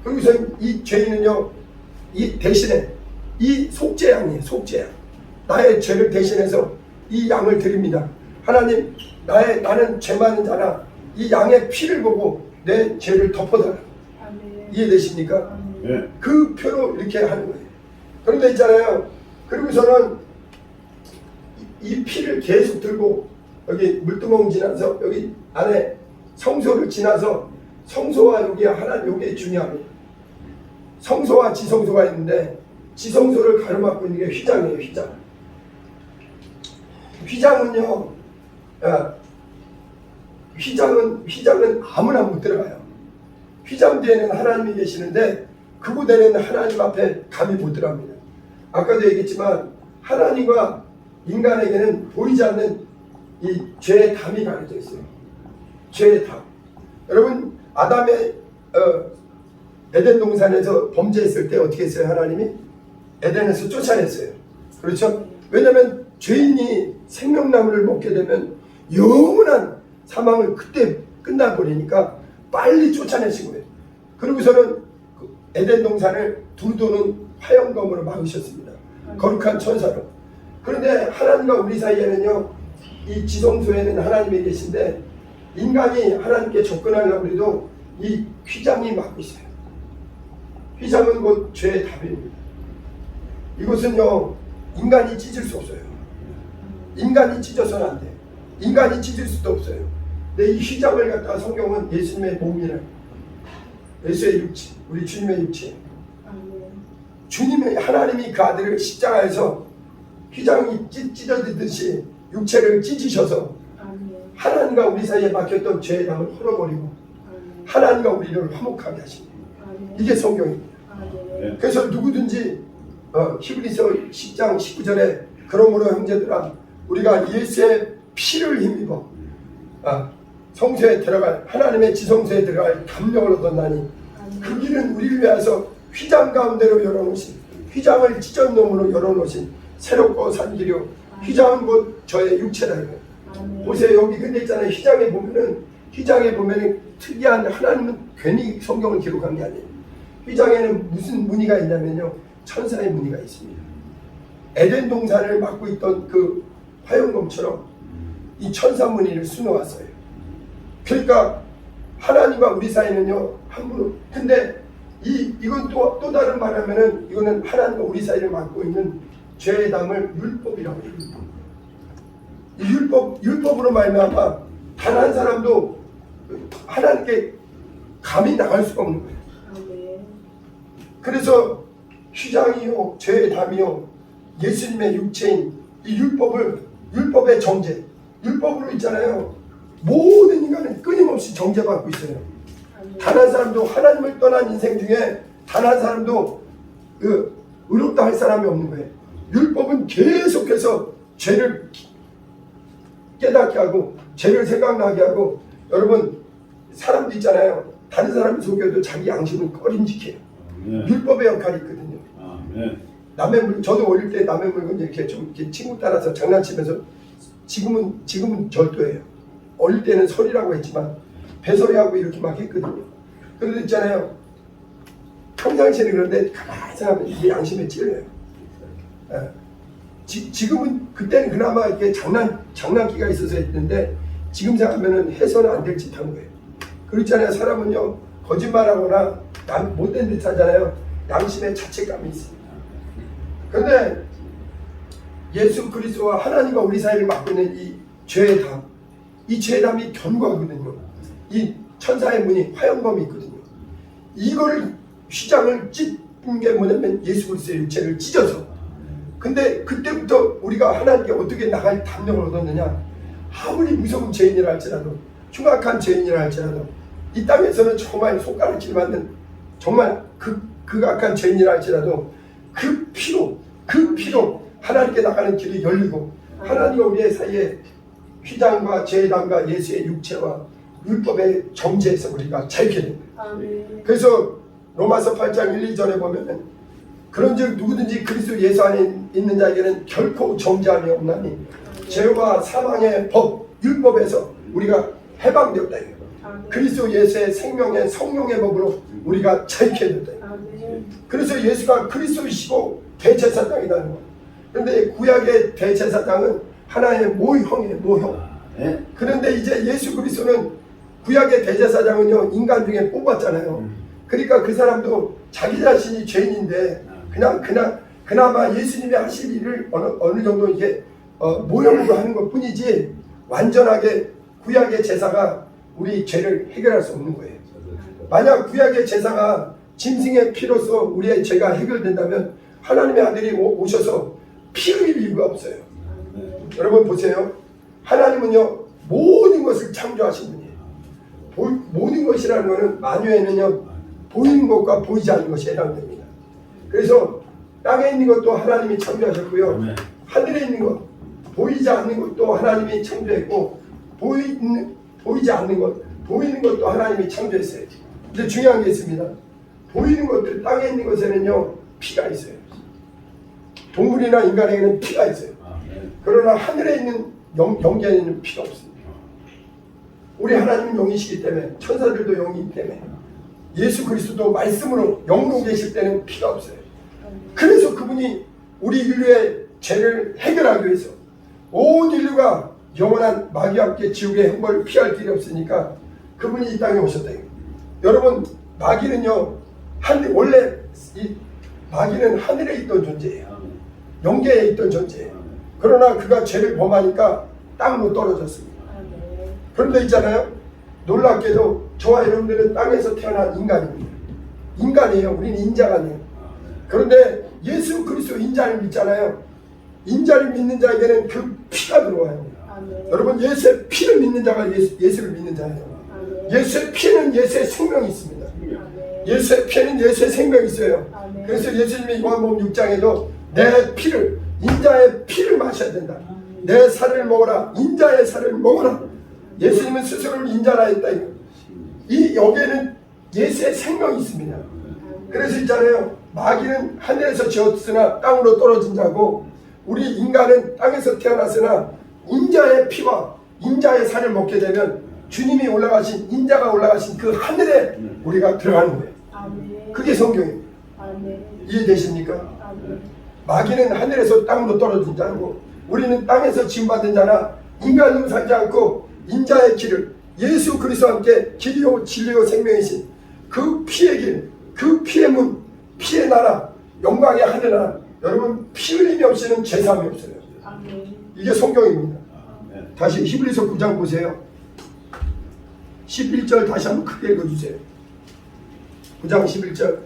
그러고서 이 죄인은요, 이 대신에 이 속죄양이에요. 속죄양. 나의 죄를 대신해서 이 양을 드립니다. 하나님, 나는 죄 많은 자라 이 양의 피를 보고 내 죄를 덮어달라. 이해되십니까? 그 표로 이렇게 하는 거예요. 그런데 있잖아요. 그리고서는 이 피를 계속 들고 여기 물두멍 지나서 여기 안에 성소를 지나서 성소와 여기 중요합니다. 성소와 지성소가 있는데 지성소를 가로막고 있는 게 휘장이에요. 휘장은 아무나 못 들어가요. 휘장 뒤에는 하나님이 계시는데 그곳에는 하나님 앞에 감히 못 들어갑니다. 아까도 얘기했지만 하나님과 인간에게는 보이지 않는 이 죄의 담이 가려져 있어요. 죄의 담. 여러분 아담의 에덴 동산에서 범죄했을 때 어떻게 했어요? 하나님이 에덴에서 쫓아냈어요. 그렇죠? 왜냐하면 죄인이 생명나무를 먹게 되면 영원한 사망을 그때 끝나버리니까 빨리 쫓아내신 거예요. 그러고서는 에덴 동산을 두루도는 화영검으로 막으셨습니다. 거룩한 천사로. 그런데 하나님과 우리 사이에는요, 이 지성소에는 하나님이 계신데 인간이 하나님께 접근하려고 해도 이 휘장이 막고 있어요. 휘장은 곧 죄의 답입니다. 이것은요, 인간이 찢을 수 없어요. 인간이 찢어서는 안 돼. 인간이 찢을 수도 없어요. 근데 이 휘장을 갖다가 성경은 예수님의 몸이라, 예수의 육체, 우리 주님의 육체. 주님의 하나님이 그 아들을 십자가에서 휘장이 찢어지듯이 육체를 찢으셔서 하나님과 우리 사이에 막혔던 죄의 담을 헐어버리고 하나님과 우리를 화목하게 하십니다. 이게 성경입니다. 그래서 누구든지 히브리서 10장 19절에 그러므로 형제들아 우리가 예수의 피를 힘입어 성소에 들어갈 하나님의 지성소에 들어갈 담력을 얻었나니 그 길은 우리를 위해서 휘장 가운데로 열어놓으신 휘장을 찢은 놈으로 열어놓으신 새롭고 산 길이요 휘장은 곧 저의 육체라. 보세요. 여기 근데 있잖아요. 휘장에 보면은 특이한 하나님은 괜히 성경을 기록한 게 아니에요. 휘장에는 무슨 무늬가 있냐면요. 천사의 무늬가 있습니다. 에덴 동산을 맡고 있던 그 화영검처럼 이 천사 무늬를 수놓았어요. 그러니까 하나님과 우리 사이는요. 함부로. 근데 이건 또 다른 말하면은 이거는 하나님과 우리 사이를 맡고 있는 죄의 담을 율법이라고 해요. 이 율법으로 말미암아 단 한 사람도 하나님께 감히 나갈 수가 없는 거예요. 그래서 휘장이요 죄의 담이요 예수님의 육체인 이 율법의 정죄, 율법으로 있잖아요. 모든 인간은 끊임없이 정죄받고 있어요. 단 한 사람도 하나님을 떠난 인생 중에 단 한 사람도 의롭다 할 사람이 없는 거예요. 율법은 계속해서 죄를 깨닫게 하고 죄를 생각나게 하고 여러분 사람도 있잖아요. 다른 사람을 속여도 자기 양심은 꺼림직해요. 율법의 역할이 있거든요. 남의 물건, 저도 어릴 때 남의 물건 이렇게 좀 이렇게 친구 따라서 장난치면서 지금은 절도예요. 어릴 때는 설이라고 했지만 배설이하고 이렇게 막 했거든요. 그런데 있잖아요. 평상시에는 그런데 가만히 생각하면 이게 양심에 찔려요. 지금은 그때는 그나마 이렇게 장난기가 있어서 했는데 지금 생각하면은 해서는 안 될 짓 하는 거예요. 그렇잖아요. 사람은요 거짓말하거나 못된 듯 하잖아요. 양심에 자책감이 있습니다. 그런데 예수 그리스도와 하나님과 우리 사이를 맡고 있는 이 죄의 담, 이 죄의 담이 견고하거든요. 이 천사의 문이 화영검이 있거든요. 이거를 휘장을 찢은 게 뭐냐면 예수 그리스도의 육체를 찢어서. 근데 그때부터 우리가 하나님께 어떻게 나갈 담력을 얻었느냐. 아무리 무서운 죄인이라 할지라도 흉악한 죄인이라 할지라도 이 땅에서는 정말 손가락질 받는 정말 극악한 죄인이라 할지라도 그 피로 하나님께 나가는 길이 열리고 하나님과 우리의 사이에 휘장과 죄의 담과 예수의 육체와 율법의 정죄에서 우리가 자유케 됩니다. 그래서 로마서 8장 1, 2절에 보면 그런즉 누구든지 그리스도 예수 안에 있는 자에게는 결코 정죄함이 없나니 죄와 사망의 법, 율법에서 우리가 해방되었다. 그리스도 예수의 생명의 성령의 법으로 우리가 자유케 됐다. 그래서 예수가 그리스도이시고 대제사장이라는 거예요. 그런데 구약의 대제사장은 하나의 모형이에요. 모형. 그런데 이제 예수 그리스도는 구약의 대제사장은요 인간 중에 뽑았잖아요. 그러니까 그 사람도 자기 자신이 죄인인데 그나마 예수님이 하실 일을 어느 정도 이게 모형으로 하는 것 뿐이지 완전하게 구약의 제사가 우리 죄를 해결할 수 없는 거예요. 만약 구약의 제사가 짐승의 피로서 우리의 죄가 해결된다면 하나님의 아들이 오셔서 피 흘릴 이유가 없어요. 여러분 보세요. 하나님은요 모든 것을 창조하신 분이에요. 모든 것이라는 것은 만유에는요 보이는 것과 보이지 않는 것이 해당됩니다. 그래서 땅에 있는 것도 하나님이 창조하셨고요. 하늘에 있는 것, 보이지 않는 것도 하나님이 창조했고 보이지 않는 것, 보이는 것도 하나님이 창조했어요. 이제 중요한 게 있습니다. 보이는 것들, 땅에 있는 것에는요 피가 있어요. 동물이나 인간에게는 피가 있어요. 그러나 하늘에 있는 영계에는 피가 없습니다. 우리 하나님은 영이시기 때문에, 천사들도 영이기 때문에, 예수 그리스도도 말씀으로 영으로 계실 때는 피가 없어요. 그래서 그분이 우리 인류의 죄를 해결하기 위해서 온 인류가 영원한 마귀와 함께 지옥의 형벌을 피할 길이 없으니까 그분이 이 땅에 오셨다. 여러분, 마귀는요, 원래 이 마귀는 하늘에 있던 존재예요. 영계에 있던 존재예요. 그러나 그가 죄를 범하니까 땅으로 떨어졌습니다. 그런데 있잖아요, 놀랍게도 저와 여러분들은 땅에서 태어난 인간입니다. 인간이에요. 우리는 인자가 아니에요. 그런데 예수 그리스도 인자를 믿잖아요. 인자를 믿는 자에게는 그 피가 들어와요. 여러분, 예수의 피를 믿는 자가 예수를 믿는 자예요. 예수의 피에는 예수의 생명이 있습니다. 예수의 피에는 예수의 생명이 있어요. 그래서 예수님이 요한복음 6장에도 내 피를, 인자의 피를 마셔야 된다. 내 살을 먹어라. 인자의 살을 먹어라. 예수님은 스스로를 인자라 했다. 여기에는 예수의 생명이 있습니다. 그래서 있잖아요, 마귀는 하늘에서 지었으나 땅으로 떨어진 자고, 우리 인간은 땅에서 태어났으나 인자의 피와 인자의 살을 먹게 되면 주님이 올라가신, 인자가 올라가신 그 하늘에 우리가 들어가는 거예요. 그게 성경입니다. 이해되십니까? 마귀는 하늘에서 땅으로 떨어진 자고, 우리는 땅에서 지음받은 자나 인간으로 살지 않고 인자의 길을, 예수 그리스도와 함께 길이요 진리요 생명이신 그 피의 길, 그 피의 문, 피의 나라, 영광의 하늘나라. 여러분, 피 흘림이 없이는 죄사함이 없어요. 이게 성경입니다. 다시 히브리서 9장 보세요. 11절 다시 한번 크게 읽어주세요. 9장 11절.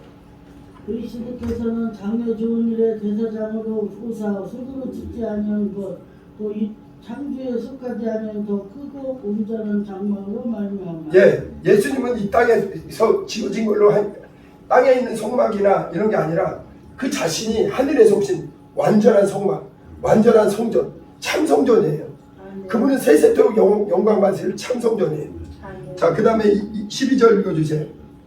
그리스도께서는 장래 좋은 일에 대사장으로 후사하고 손으로 짓지 아니한 것, 또 이 창조에 속하지 아니한 더 크고 온전한 장막으로 말미암아. 예수님은 이 땅에서 지어진 걸로 땅에 있는 성막이나 이런 게 아니라 그 자신이 하늘에서 오신 완전한 성막, 완전한 성전, 참 성전이에요. 그분은 세세토록 영광 받으실 참 성전이에요. 자, 그 다음에 12절 읽어주세요.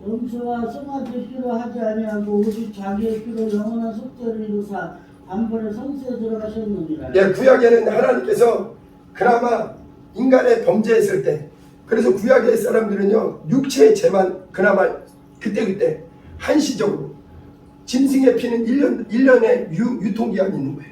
염소와 송아지 피로 하지 아니하고 오직 자기의 피로 영원한 속죄를 이루사 단번에 성소에 들어가셨느니라. 구약에는 하나님께서 그나마 인간의 범죄했을 때, 그래서 구약의 사람들은요 육체의 죄만 그나마 그때 한시적으로, 짐승의 피는 1년의 유통기한이 있는 거예요.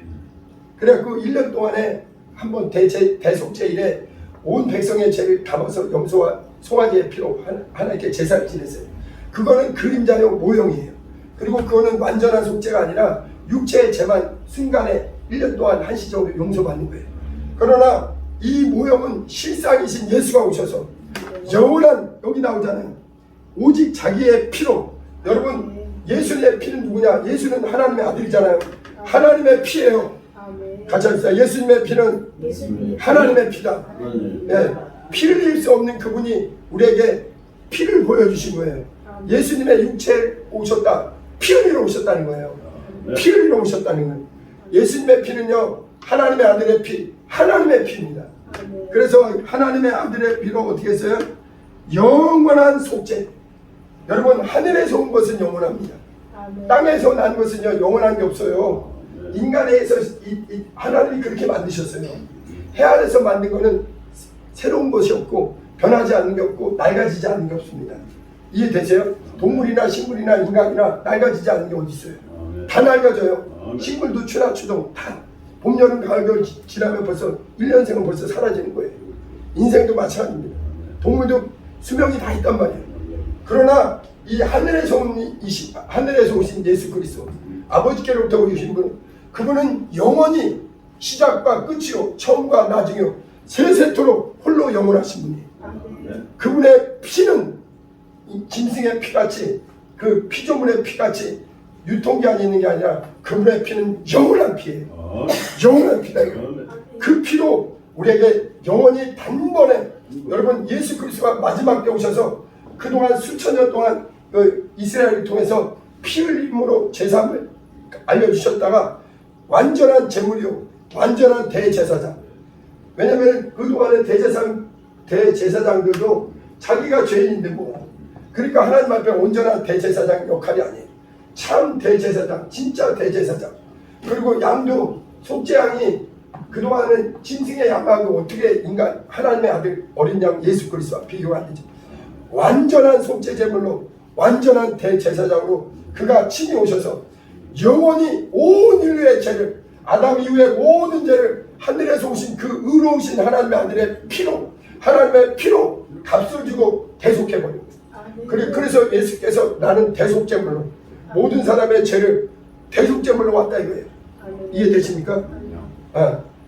그래갖고 1년 동안에 한번 대속죄일에 온 백성의 죄를 담아서 염소와 송아지의 피로 하나님께 제사를 지냈어요. 그거는 그림자요 모형이에요. 그리고 그거는 완전한 속죄가 아니라 육체의 죄만 순간에 1년 동안 한시적으로 용서받는 거예요. 그러나 이 모형은 실상이신 예수가 오셔서 영원한, 여기 나오잖아요, 오직 자기의 피로. 여러분, 예수의 피는 누구냐? 예수는 하나님의 아들이잖아요. 하나님의 피예요. 같이 합시다. 예수님의 피는 하나님의 피다. 피를 흘릴 수 없는 그분이 우리에게 피를 보여주신 거예요. 예수님의 육체에 오셨다, 피 흘리러 오셨다는 거예요. 피 흘리러 오셨다는 거예요. 예수님의 피는요 하나님의 아들의 피, 하나님의 피입니다. 그래서 하나님의 아들의 피로 어떻게 했어요? 영원한 속죄. 여러분, 하늘에서 온 것은 영원합니다. 땅에서 난 것은요 영원한 게 없어요. 인간에서 하나님이 그렇게 만드셨어요. 해 아래서 만든 거는 새로운 것이 없고 변하지 않는 게 없고 낡아지지 않는 게 없습니다. 이해되세요? 동물이나 식물이나 인간이나 낡아지지 않는 게 어디 있어요? 다 낡아져요. 식물도 추나 추동 다 봄, 여름, 가을, 겨울 지나면 벌써 1년생은 벌써 사라지는 거예요. 인생도 마찬가지입니다. 동물도 수명이 다 있단 말이에요. 그러나 이 하늘에서 오신 예수 그리스도, 아버지께로부터 오신 분, 그분은 영원히 시작과 끝이요 처음과 나중이요 세세토록 홀로 영원하신 분이에요. 그분의 피는 짐승의 피같이, 그 피조물의 피같이 유통기한이 있는 게 아니라 그분의 피는 영원한 피예요. 영원한 피다. 그 피로 우리에게 영원히 단번에, 여러분, 예수 그리스도가 마지막 때 오셔서 그동안 수천 년 동안 이스라엘을 통해서 피 흘림으로 제사함을 알려주셨다가 완전한 제물이요 완전한 대제사장. 왜냐하면 그동안의 대제사장들도 자기가 죄인인데 뭐 그러니까 하나님 앞에 온전한 대제사장 역할이 아니에요. 참 대제사장, 진짜 대제사장. 그리고 양도 속죄양이 그동안은 짐승의 양하고 어떻게 인간 하나님의 아들 어린 양 예수 그리스도와 비교가 안 되죠. 완전한 속죄제물로 완전한 대제사장으로 그가 친히 오셔서 영원히 온 인류의 죄를 아담 이후의 모든 죄를 하늘에서 오신 그 의로우신 하나님의 아들의 피로 하나님의 피로 값을 주고 대속해버린 거예요. 그래서 예수께서 나는 대속제물로 모든 사람의 죄를 대속제물로 왔다 이거예요. 이해되십니까?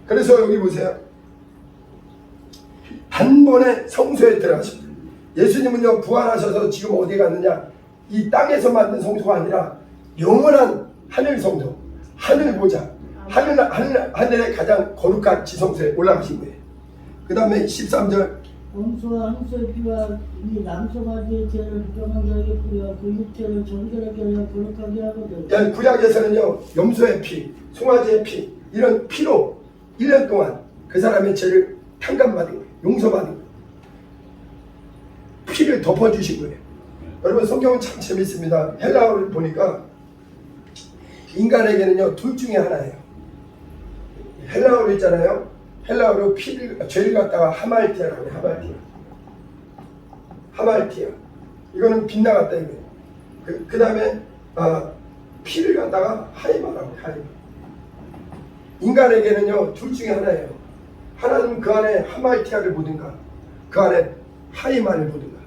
그래서 여기 보세요. 단번에 성소에 들어가십니다. 예수님은요 부활하셔서 지금 어디 갔느냐, 이 땅에서 만든 성소가 아니라 영원한 하늘 성소, 하늘 보좌, 하늘의 가장 거룩한 지성소에 올라가신 거예요. 그 다음에 13절 원수와 항소의 피와 이 남소가지의 죄를 부정한 자에게 뿌려 그 육체를 정결하게 하여 거룩하게 하거든. 구약에서는요 염소의 피, 송아지의 피 이런 피로 1년 동안 그 사람의 죄를 탕감받은 거예요. 용서받은 거예요. 피를 덮어주신 거예요. 여러분 성경은 참 재밌습니다. 헬라어를 보니까 인간에게는요 둘 중에 하나예요. 헬라어로 있잖아요. 헬라어로 죄를 갖다가 하말티아라고 해요. 하말티아. 이거는 빗나갔다 이거예요. 그 다음에 피를 갖다가 하이마라고 해요. 하이마. 인간에게는요 둘 중에 하나예요. 하나는 그 안에 하말티아를 보든가 그 안에 하이마를 보든가.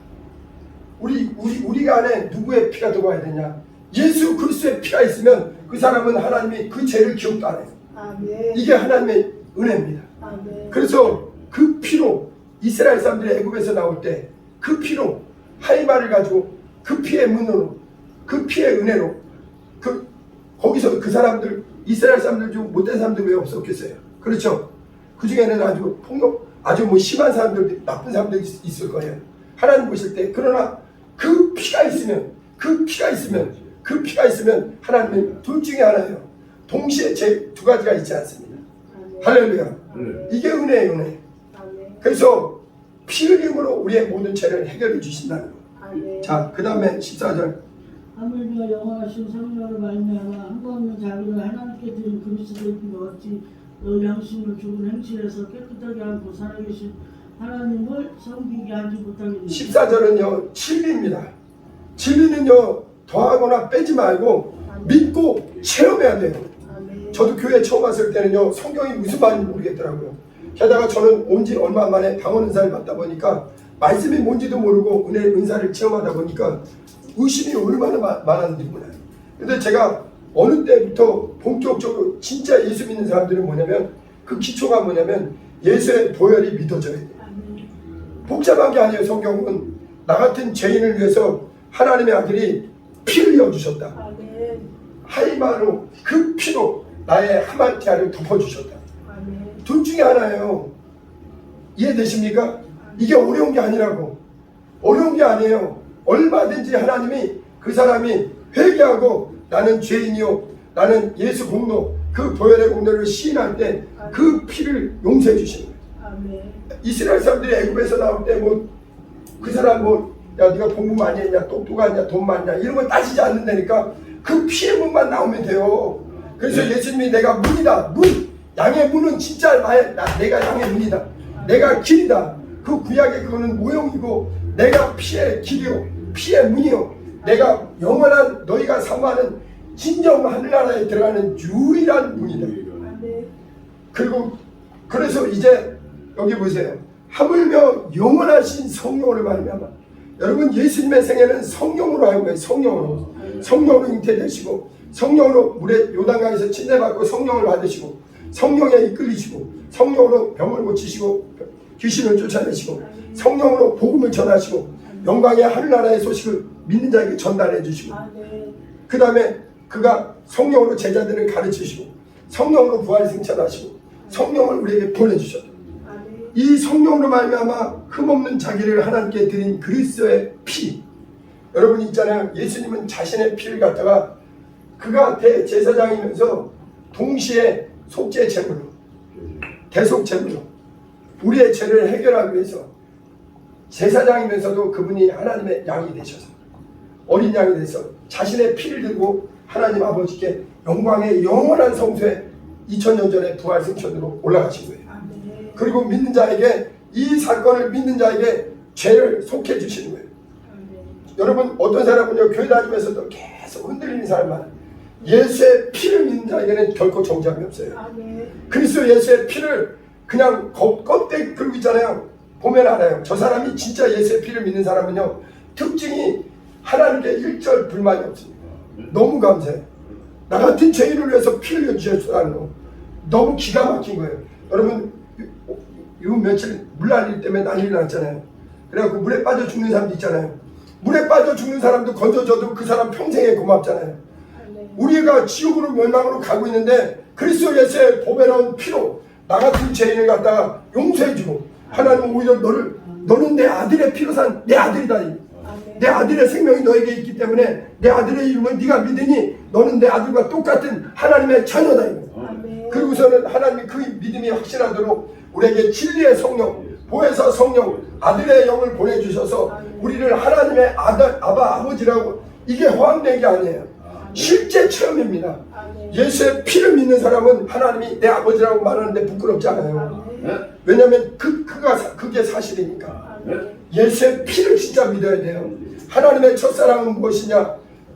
우리가 안에 누구의 피가 들어와야 되냐? 예수 그리스도의 피가 있으면 그 사람은 하나님이 그 죄를 기억도 안 해요. 아멘. 이게 하나님의 은혜입니다. 아멘. 그래서 그 피로 이스라엘 사람들이 애굽에서 나올 때 그 피로 하이마를 가지고 그 피의 문으로 그 피의 은혜로 거기서 그 사람들 이스라엘 사람들 중 못된 사람들 왜 없었겠어요? 그렇죠? 그 중에는 아주 폭력 아주 심한 사람들 나쁜 사람들 있을 거예요. 하나님 보실 때. 그러나 그 피가 있으면 하나님은 둘 중에 하나예요. 동시에 제 두 가지가 있지 않습니다. 할렐루야. 이게 은혜예요, 은혜. 그래서 피 흘림으로 우리의 모든 죄를 해결해 주신다는 거예요. 자, 그 다음에 14절. 하물며 영원하신 성령으로 말미암아 한번은 자기를 하나님께 드린 그리스도의 피로 어찌 너 양심을 죽은 행실에서 깨끗하게 하고 살아계신 하나님을 섬기게 하지 못하겠느냐. 14절은요 진리입니다. 진리는요 더하거나 빼지 말고 믿고 체험해야 돼요. 저도 교회 처음 왔을 때는요 성경이 무슨 말인지 모르겠더라고요. 게다가 저는 온 지 얼마 만에 방언 은사를 받다 보니까 말씀이 뭔지도 모르고 은사를 체험하다 보니까 의심이 얼마나 많았는지 몰라요. 근데 제가 어느 때부터 본격적으로 진짜 예수 믿는 사람들은 뭐냐면 그 기초가 뭐냐면 예수의 보혈이 믿어져야 돼요. 복잡한 게 아니에요. 성경은 나 같은 죄인을 위해서 하나님의 아들이 피 흘려주셨다. 하이마로 그 피로 나의 하말티아를 덮어주셨다. 둘 중에 하나예요. 이해되십니까? 이게 어려운 게 아니라고. 어려운 게 아니에요. 얼마든지 하나님이 그 사람이 회개하고 나는 죄인이요 나는 예수 공로 그 보혈의 공로를 시인할 때 그 피를 용서해 주시는 거예요. 이스라엘 사람들이 애굽에서 나올 때 그 사람 야 네가 공부 많이 했냐 똑똑하냐 돈 많냐 이런 거 따지지 않는다니까 그 피의 문만 나오면 돼요. 그래서 예수님이 내가 문이다. 문. 양의 문은 진짜 내가 양의 문이다. 내가 길이다. 그 구약의 그거는 모형이고 내가 피의 길이요 피의 문이요 내가 영원한 너희가 사모하는 진정 하늘나라에 들어가는 유일한 문이다. 그리고 그래서 이제 여기 보세요. 하물며 영원하신 성령으로 말미암아 여러분 예수님의 생애는 성령으로 하는 거예요. 성령으로 잉태되시고 성령으로 물에 요단강에서 침례받고 성령을 받으시고 성령에 이끌리시고 성령으로 병을 고치시고 귀신을 쫓아내시고 성령으로 복음을 전하시고 영광의 하늘나라의 소식을 믿는 자에게 전달해 주시고 그 다음에 그가 성령으로 제자들을 가르치시고 성령으로 부활 승천하시고 성령을 우리에게 보내주셨다. 이 성령으로 말미암아 흠없는 자기를 하나님께 드린 그리스도의 피 여러분 있잖아요. 예수님은 자신의 피를 갖다가 그가 대제사장이면서 동시에 속죄 제물로 대속 제물로 우리의 죄를 해결하기 위해서 제사장이면서도 그분이 하나님의 양이 되셔서 어린 양이 돼서 자신의 피를 들고 하나님 아버지께 영광의 영원한 성소에 2000년 전에 부활 승천으로 올라가신 거예요. 그리고 믿는 자에게 이 사건을 믿는 자에게 죄를 속해 주시는 거예요. 여러분 어떤 사람은요 교회 다니면서도 계속 흔들리는 사람 많아요. 예수의 피를 믿는 자에게는 결코 정죄함이 없어요. 그리스도 예수의 피를 그냥 껍데기 긁고 있잖아요. 보면 알아요. 저 사람이 진짜 예수의 피를 믿는 사람은요 특징이 하나님께 일절 불만이 없습니다. 너무 감사해요. 나 같은 죄인을 위해서 피를 흘려주셨다는 거 너무 기가 막힌 거예요. 여러분 요 며칠 물난리 때문에 난리가 났잖아요. 그래갖고 물에 빠져 죽는 사람도 있잖아요. 물에 빠져 죽는 사람도 건져줘도 그 사람 평생에 고맙잖아요. 우리가 지옥으로 멸망으로 가고 있는데 그리스도 예수의 보배로운 피로 나 같은 죄인을 갖다가 용서해주고 하나님은 오히려 너는 내 아들의 피로 산 내 아들이다. 내 아들의 생명이 너에게 있기 때문에 내 아들의 이름을 네가 믿으니 너는 내 아들과 똑같은 하나님의 자녀다. 그리고서는 하나님이 그 믿음이 확실하도록 우리에게 진리의 성령, 보혜사 성령, 아들의 영을 보내주셔서 우리를 하나님의 아바 아버지라고 이게 허황된 게 아니에요. 실제 체험입니다. 예수의 피를 믿는 사람은 하나님이 내 아버지라고 말하는데 부끄럽지 않아요. 왜냐하면 그게 사실이니까. 예수의 피를 진짜 믿어야 돼요. 하나님의 첫사랑은 무엇이냐?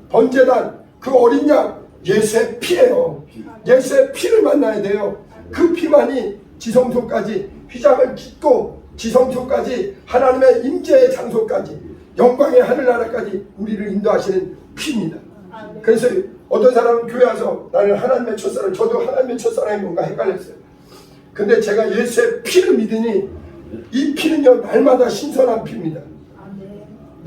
번제단 그 어린 양 예수의 피예요. 예수의 피를 만나야 돼요. 그 피만이 지성소까지 휘장을 깃고 지성소까지 하나님의 임재의 장소까지 영광의 하늘나라까지 우리를 인도하시는 피입니다. 그래서 어떤 사람은 교회 와서 나는 하나님의 첫사랑, 저도 하나님의 첫사랑이 뭔가 헷갈렸어요. 근데 제가 예수의 피를 믿으니 이 피는요 날마다 신선한 피입니다.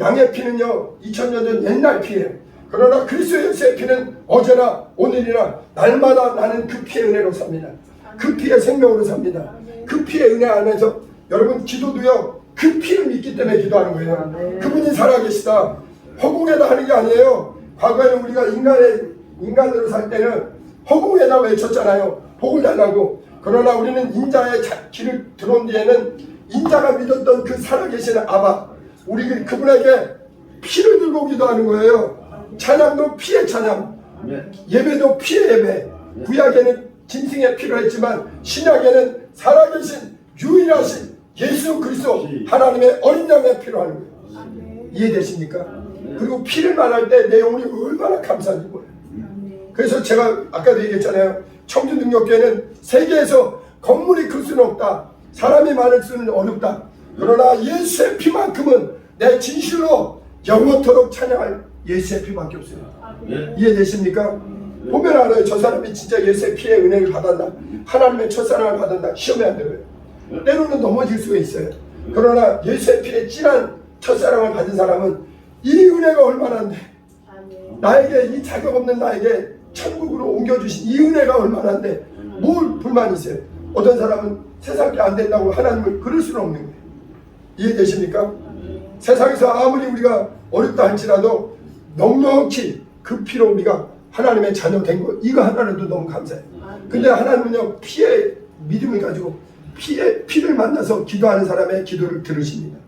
양의 피는요 2000년 전 옛날 피예요. 그러나 그리스도 예수의 피는 어제나 오늘이나 날마다 나는 그 피의 은혜로 삽니다. 그 피의 생명으로 삽니다. 그 피의 은혜 안에서 여러분 기도도요 그 피를 믿기 때문에 기도하는 거예요. 그분이 살아계시다. 허공에다 하는 게 아니에요. 과거에는 우리가 인간으로 살 때는 허공에다 외쳤잖아요. 복을 달라고. 그러나 우리는 인자의 길을 들어온 뒤에는 인자가 믿었던 그 살아계시는 아바 우리 그분에게 피를 들고 기도하는 거예요. 찬양도 피의 찬양, 예배도 피의 예배. 구약에는 짐승의 피로 했지만 신약에는 살아계신 유일하신 예수 그리스도 하나님의 어린 양의 피로 하는 거예요. 이해되십니까? 그리고 피를 말할 때 내 영혼이 얼마나 감사한지 몰라요. 그래서 제가 아까도 얘기했잖아요. 청주능력교회는 세계에서 건물이 클 수는 없다. 사람이 많을 수는 어렵다. 그러나 예수의 피만큼은 내 진실로 영원토록 찬양할 예수의 피밖에 없어요. 이해되십니까? 보면 알아요. 저 사람이 진짜 예수의 피의 은혜를 받았나, 하나님의 첫사랑을 받았나 시험에 안 들어요. 때로는 넘어질 수가 있어요. 그러나 예수의 피의 진한 첫사랑을 받은 사람은 이 은혜가 얼마나인데, 나에게 이 자격 없는 나에게 천국으로 옮겨주신 이 은혜가 얼마나인데 뭘 불만이 있어요? 어떤 사람은 세상에 안 된다고 하나님을 그럴 수는 없는 거예요. 이해되십니까? 세상에서 아무리 우리가 어렵다 할지라도 넉넉히 그 피로 우리가 하나님의 자녀 된 거 이거 하나라도 너무 감사해요. 근데 하나님은요 피의 믿음을 가지고 피를 만나서 기도하는 사람의 기도를 들으십니다.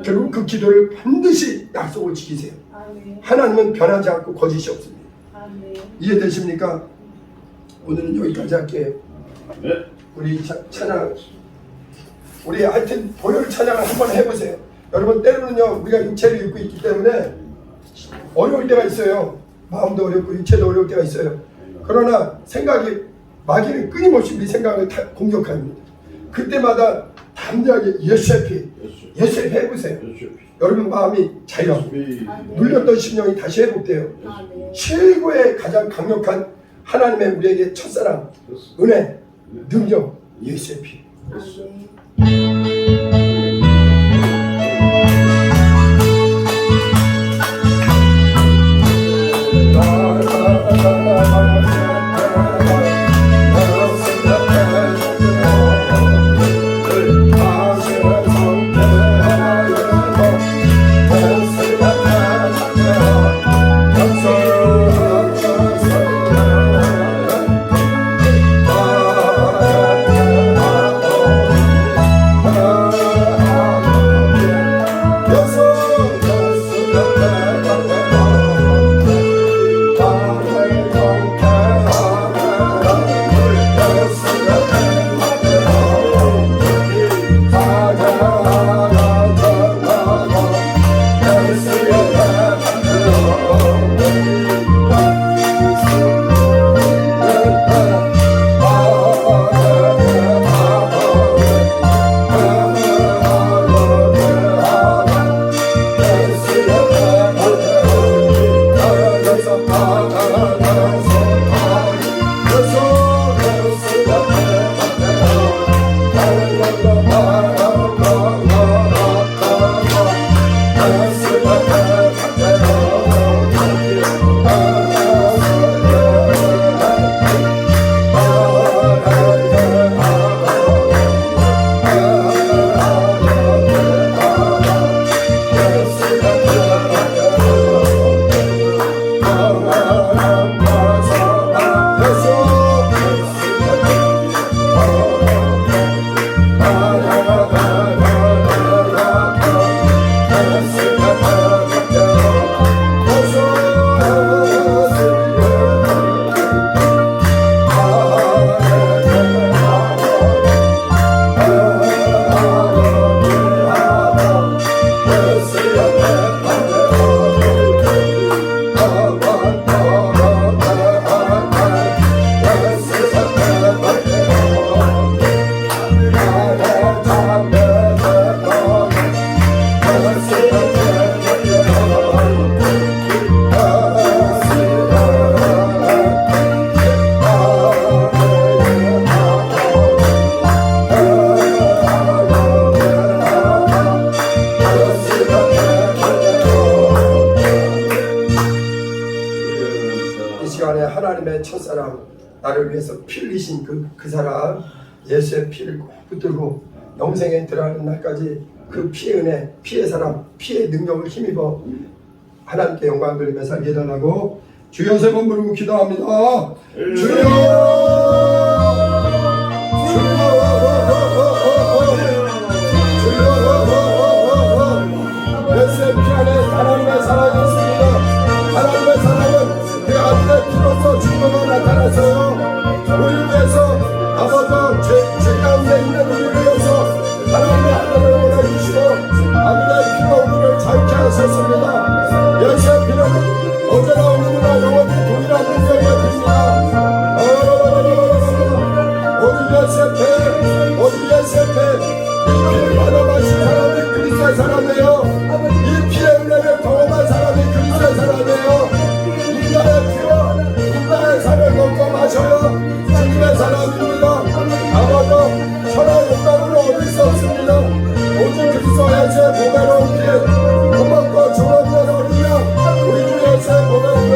결국 그 기도를 반드시 약속을 지키세요. 하나님은 변하지 않고 거짓이 없습니다. 이해되십니까? 오늘은 여기까지 할게요. 우리 찬양, 우리 하여튼 보혈 찬양을 한번 해보세요. 여러분 때로는요 우리가 육체를 입고 있기 때문에 어려울 때가 있어요. 마음도 어렵고 육체도 어려울 때가 있어요. 그러나 생각이 마귀는 끊임없이 우리 생각을 공격합니다. 그때마다 담대하게 예수의 피, 예수의 피 해보세요. 여러분 마음이 자유하고 눌렸던 심령이 다시 회복돼요. 최고의 가장 강력한 하나님의 우리에게 첫사랑, 은혜, 능력, 예수의 피. 위해서 피 흘리신 그 사람 예수의 피를 꼭 붙들고 영생에 들어가는 날까지 그 피의 은혜, 피의 사랑, 피의 능력을 힘입어 하나님께 영광 돌리며 살게 해달라고 주여 세 번 부르고 기도합니다. 주여! 예수의 피 안에 하나님의 사랑이 있습니다. 하나님의 사랑은 그 아들의 피로서 증거가 나타났어요. 우리를 위해서 아버지 죄 가운데 있는 우리를 위해서 하나님의 아들을 보내주시고 아들의 피로 우리를 자유케 하셨습니다. 예수의 피는 언제나 오늘이나 영원히 동일한 능력의 피입니다. 오직 예수의 피, 오직 예수의 피, 이 피를 받아 마신 사람이 그리스도의 사람이에요. 이 피의 은혜를 경험한 사람이 그리스도의 사람이에요. 인간의 피와 인간의 살을 먹고 마셔요 주님의 사람입니다. 아마도 천하 영광으로 얻을 수 없습니다. 오직 그리스도 예수의 보배로운 피에 고맙고 정없는 어린 양 우리 주 예수의 보배로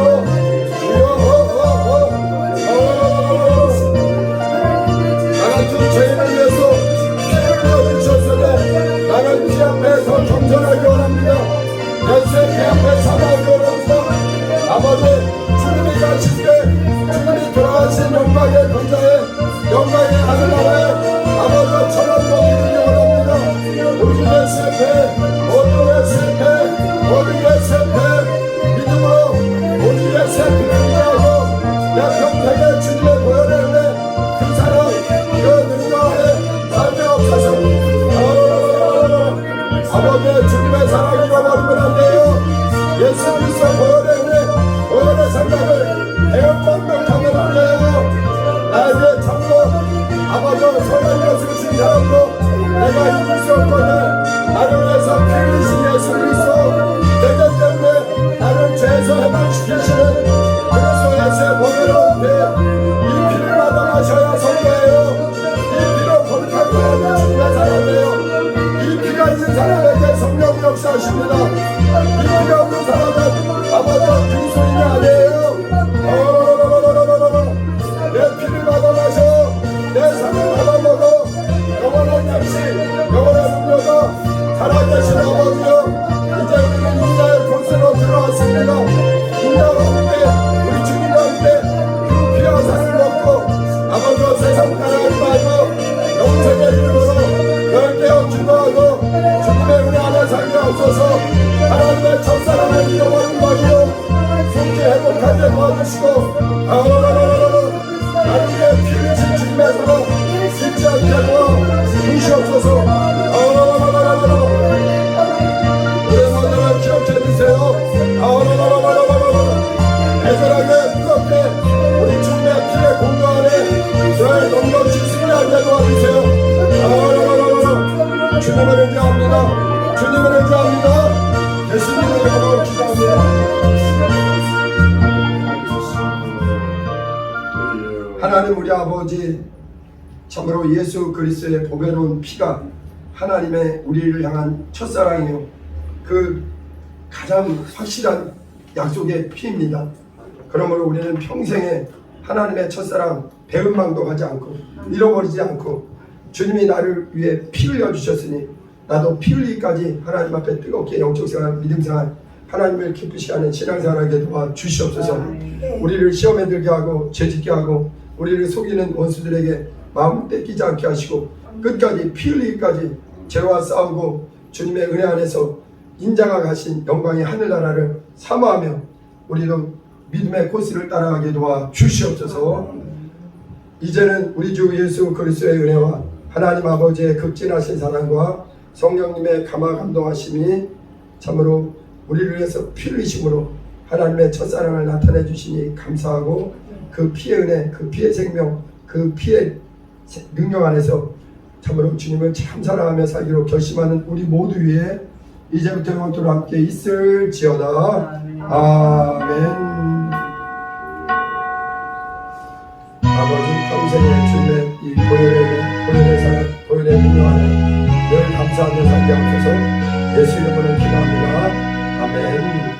나같은 죄인을 위해서 피를 흘려주셨으니 나는 피 앞에 더 겸손하기 원합니다. 예수의 피 앞에 사랑하기 원합니다. 아버지 주님이 가실 때 주님이 돌아가신 영광의 권자에 영광의 하늘나라에 아버지 천한 복이 되기 원합니다. 오직 예수의 피, 오직 예수의 피, 오직 예수의 피 믿음으로 오직 예수의 피를 의지하고 내 평생에 주님의 보혈의 은혜 그 사랑 그 능력 안에 삶에 없어서 아버지 주님의 사랑 잃어버리면 안 돼요. 예수 그리스도 보혈의 은혜 보혈의 생각을 대역방명하면 안 돼요. 나에게 참고 아버지 선한 것을 준 사람도 내가 잊을 수 없거든. 나를 위해서 피 흘리신 예수 그리스도 내 죄 때문에 나를 죄에서 해방시키시는 그리스도 예수의 보혈의 피, 이 피를 받아 마셔야 성도예요. 이 피로 거룩한 거라면 주님의 사람이에요. 이 피가 있는 사람에게 성령 역사하십니다. 이 피가 없는 사람은 아버지 그리스도인이 아니에요. 내 피를 받아 마셔 내 삶을 받아 먹어 영원한 양식 영원한 음료가 살아계신 아버지여 이제 우리는 인자의 곳으로 들어왔습니다. 인자와 함께 우리 주님과 함께 그 피와 살을 먹고 아버지와 세상 따라가지 말고 영생의 이름으로 열개어 기도하고 주님의 은혜 안에 살게 하옵소서. 하나님의 첫사랑을 잃어버린 거리요 속지 회복하게 도와주시고 나를 위해 피를 진 주님의 사랑 잊지 않게 도와주시옵소서. 우리 모두를 기억해 주세요. 애절하게 뜨겁게 우리 주님의 피의 공도 안에 늘 넘넘치 승리하게 도와주세요. 주님을 의지합니다. 주님을 의지합니다. 예수님의 이름으로 기도합니다. 하나님 우리 아버지 참으로 예수 그리스도의 보배로운 피가 하나님의 우리를 향한 첫사랑이요 그 가장 확실한 약속의 피입니다. 그러므로 우리는 평생에 하나님의 첫사랑 배은망도 하지 않고 잃어버리지 않고 주님이 나를 위해 피 흘려주셨으니 나도 피 흘리기까지 하나님 앞에 뜨겁게 영적생활 믿음생활 하나님을 기쁘시게 하는 신앙생활하게 도와주시옵소서. 우리를 시험에 들게 하고 죄짓게 하고 우리를 속이는 원수들에게 마음을 뺏기지 않게 하시고 끝까지 피 흘리기까지 죄와 싸우고 주님의 은혜 안에서 인자가 가신 영광의 하늘나라를 사모하며 우리도 믿음의 코스를 따라가게 도와주시옵소서. 이제는 우리 주 예수 그리스도의 은혜와 하나님 아버지의 극진하신 사랑과 성령님의 감화 감동하심이 참으로 우리를 위해서 피 흘리심으로 하나님의 첫사랑을 나타내 주시니 감사하고 그 피의 은혜, 그 피의 생명, 그 피의 능력 안에서 참으로 주님을 참 사랑하며 살기로 결심하는 우리 모두 위에 이제부터 영원토록 함께 있을지어다. 아멘. 아버지 평생에 주님의 이 보혈의 사랑, 보혈의 능력 안에 늘 감사하며 살게 하옵소서. 예수 이름으로 기도합니다. 아멘.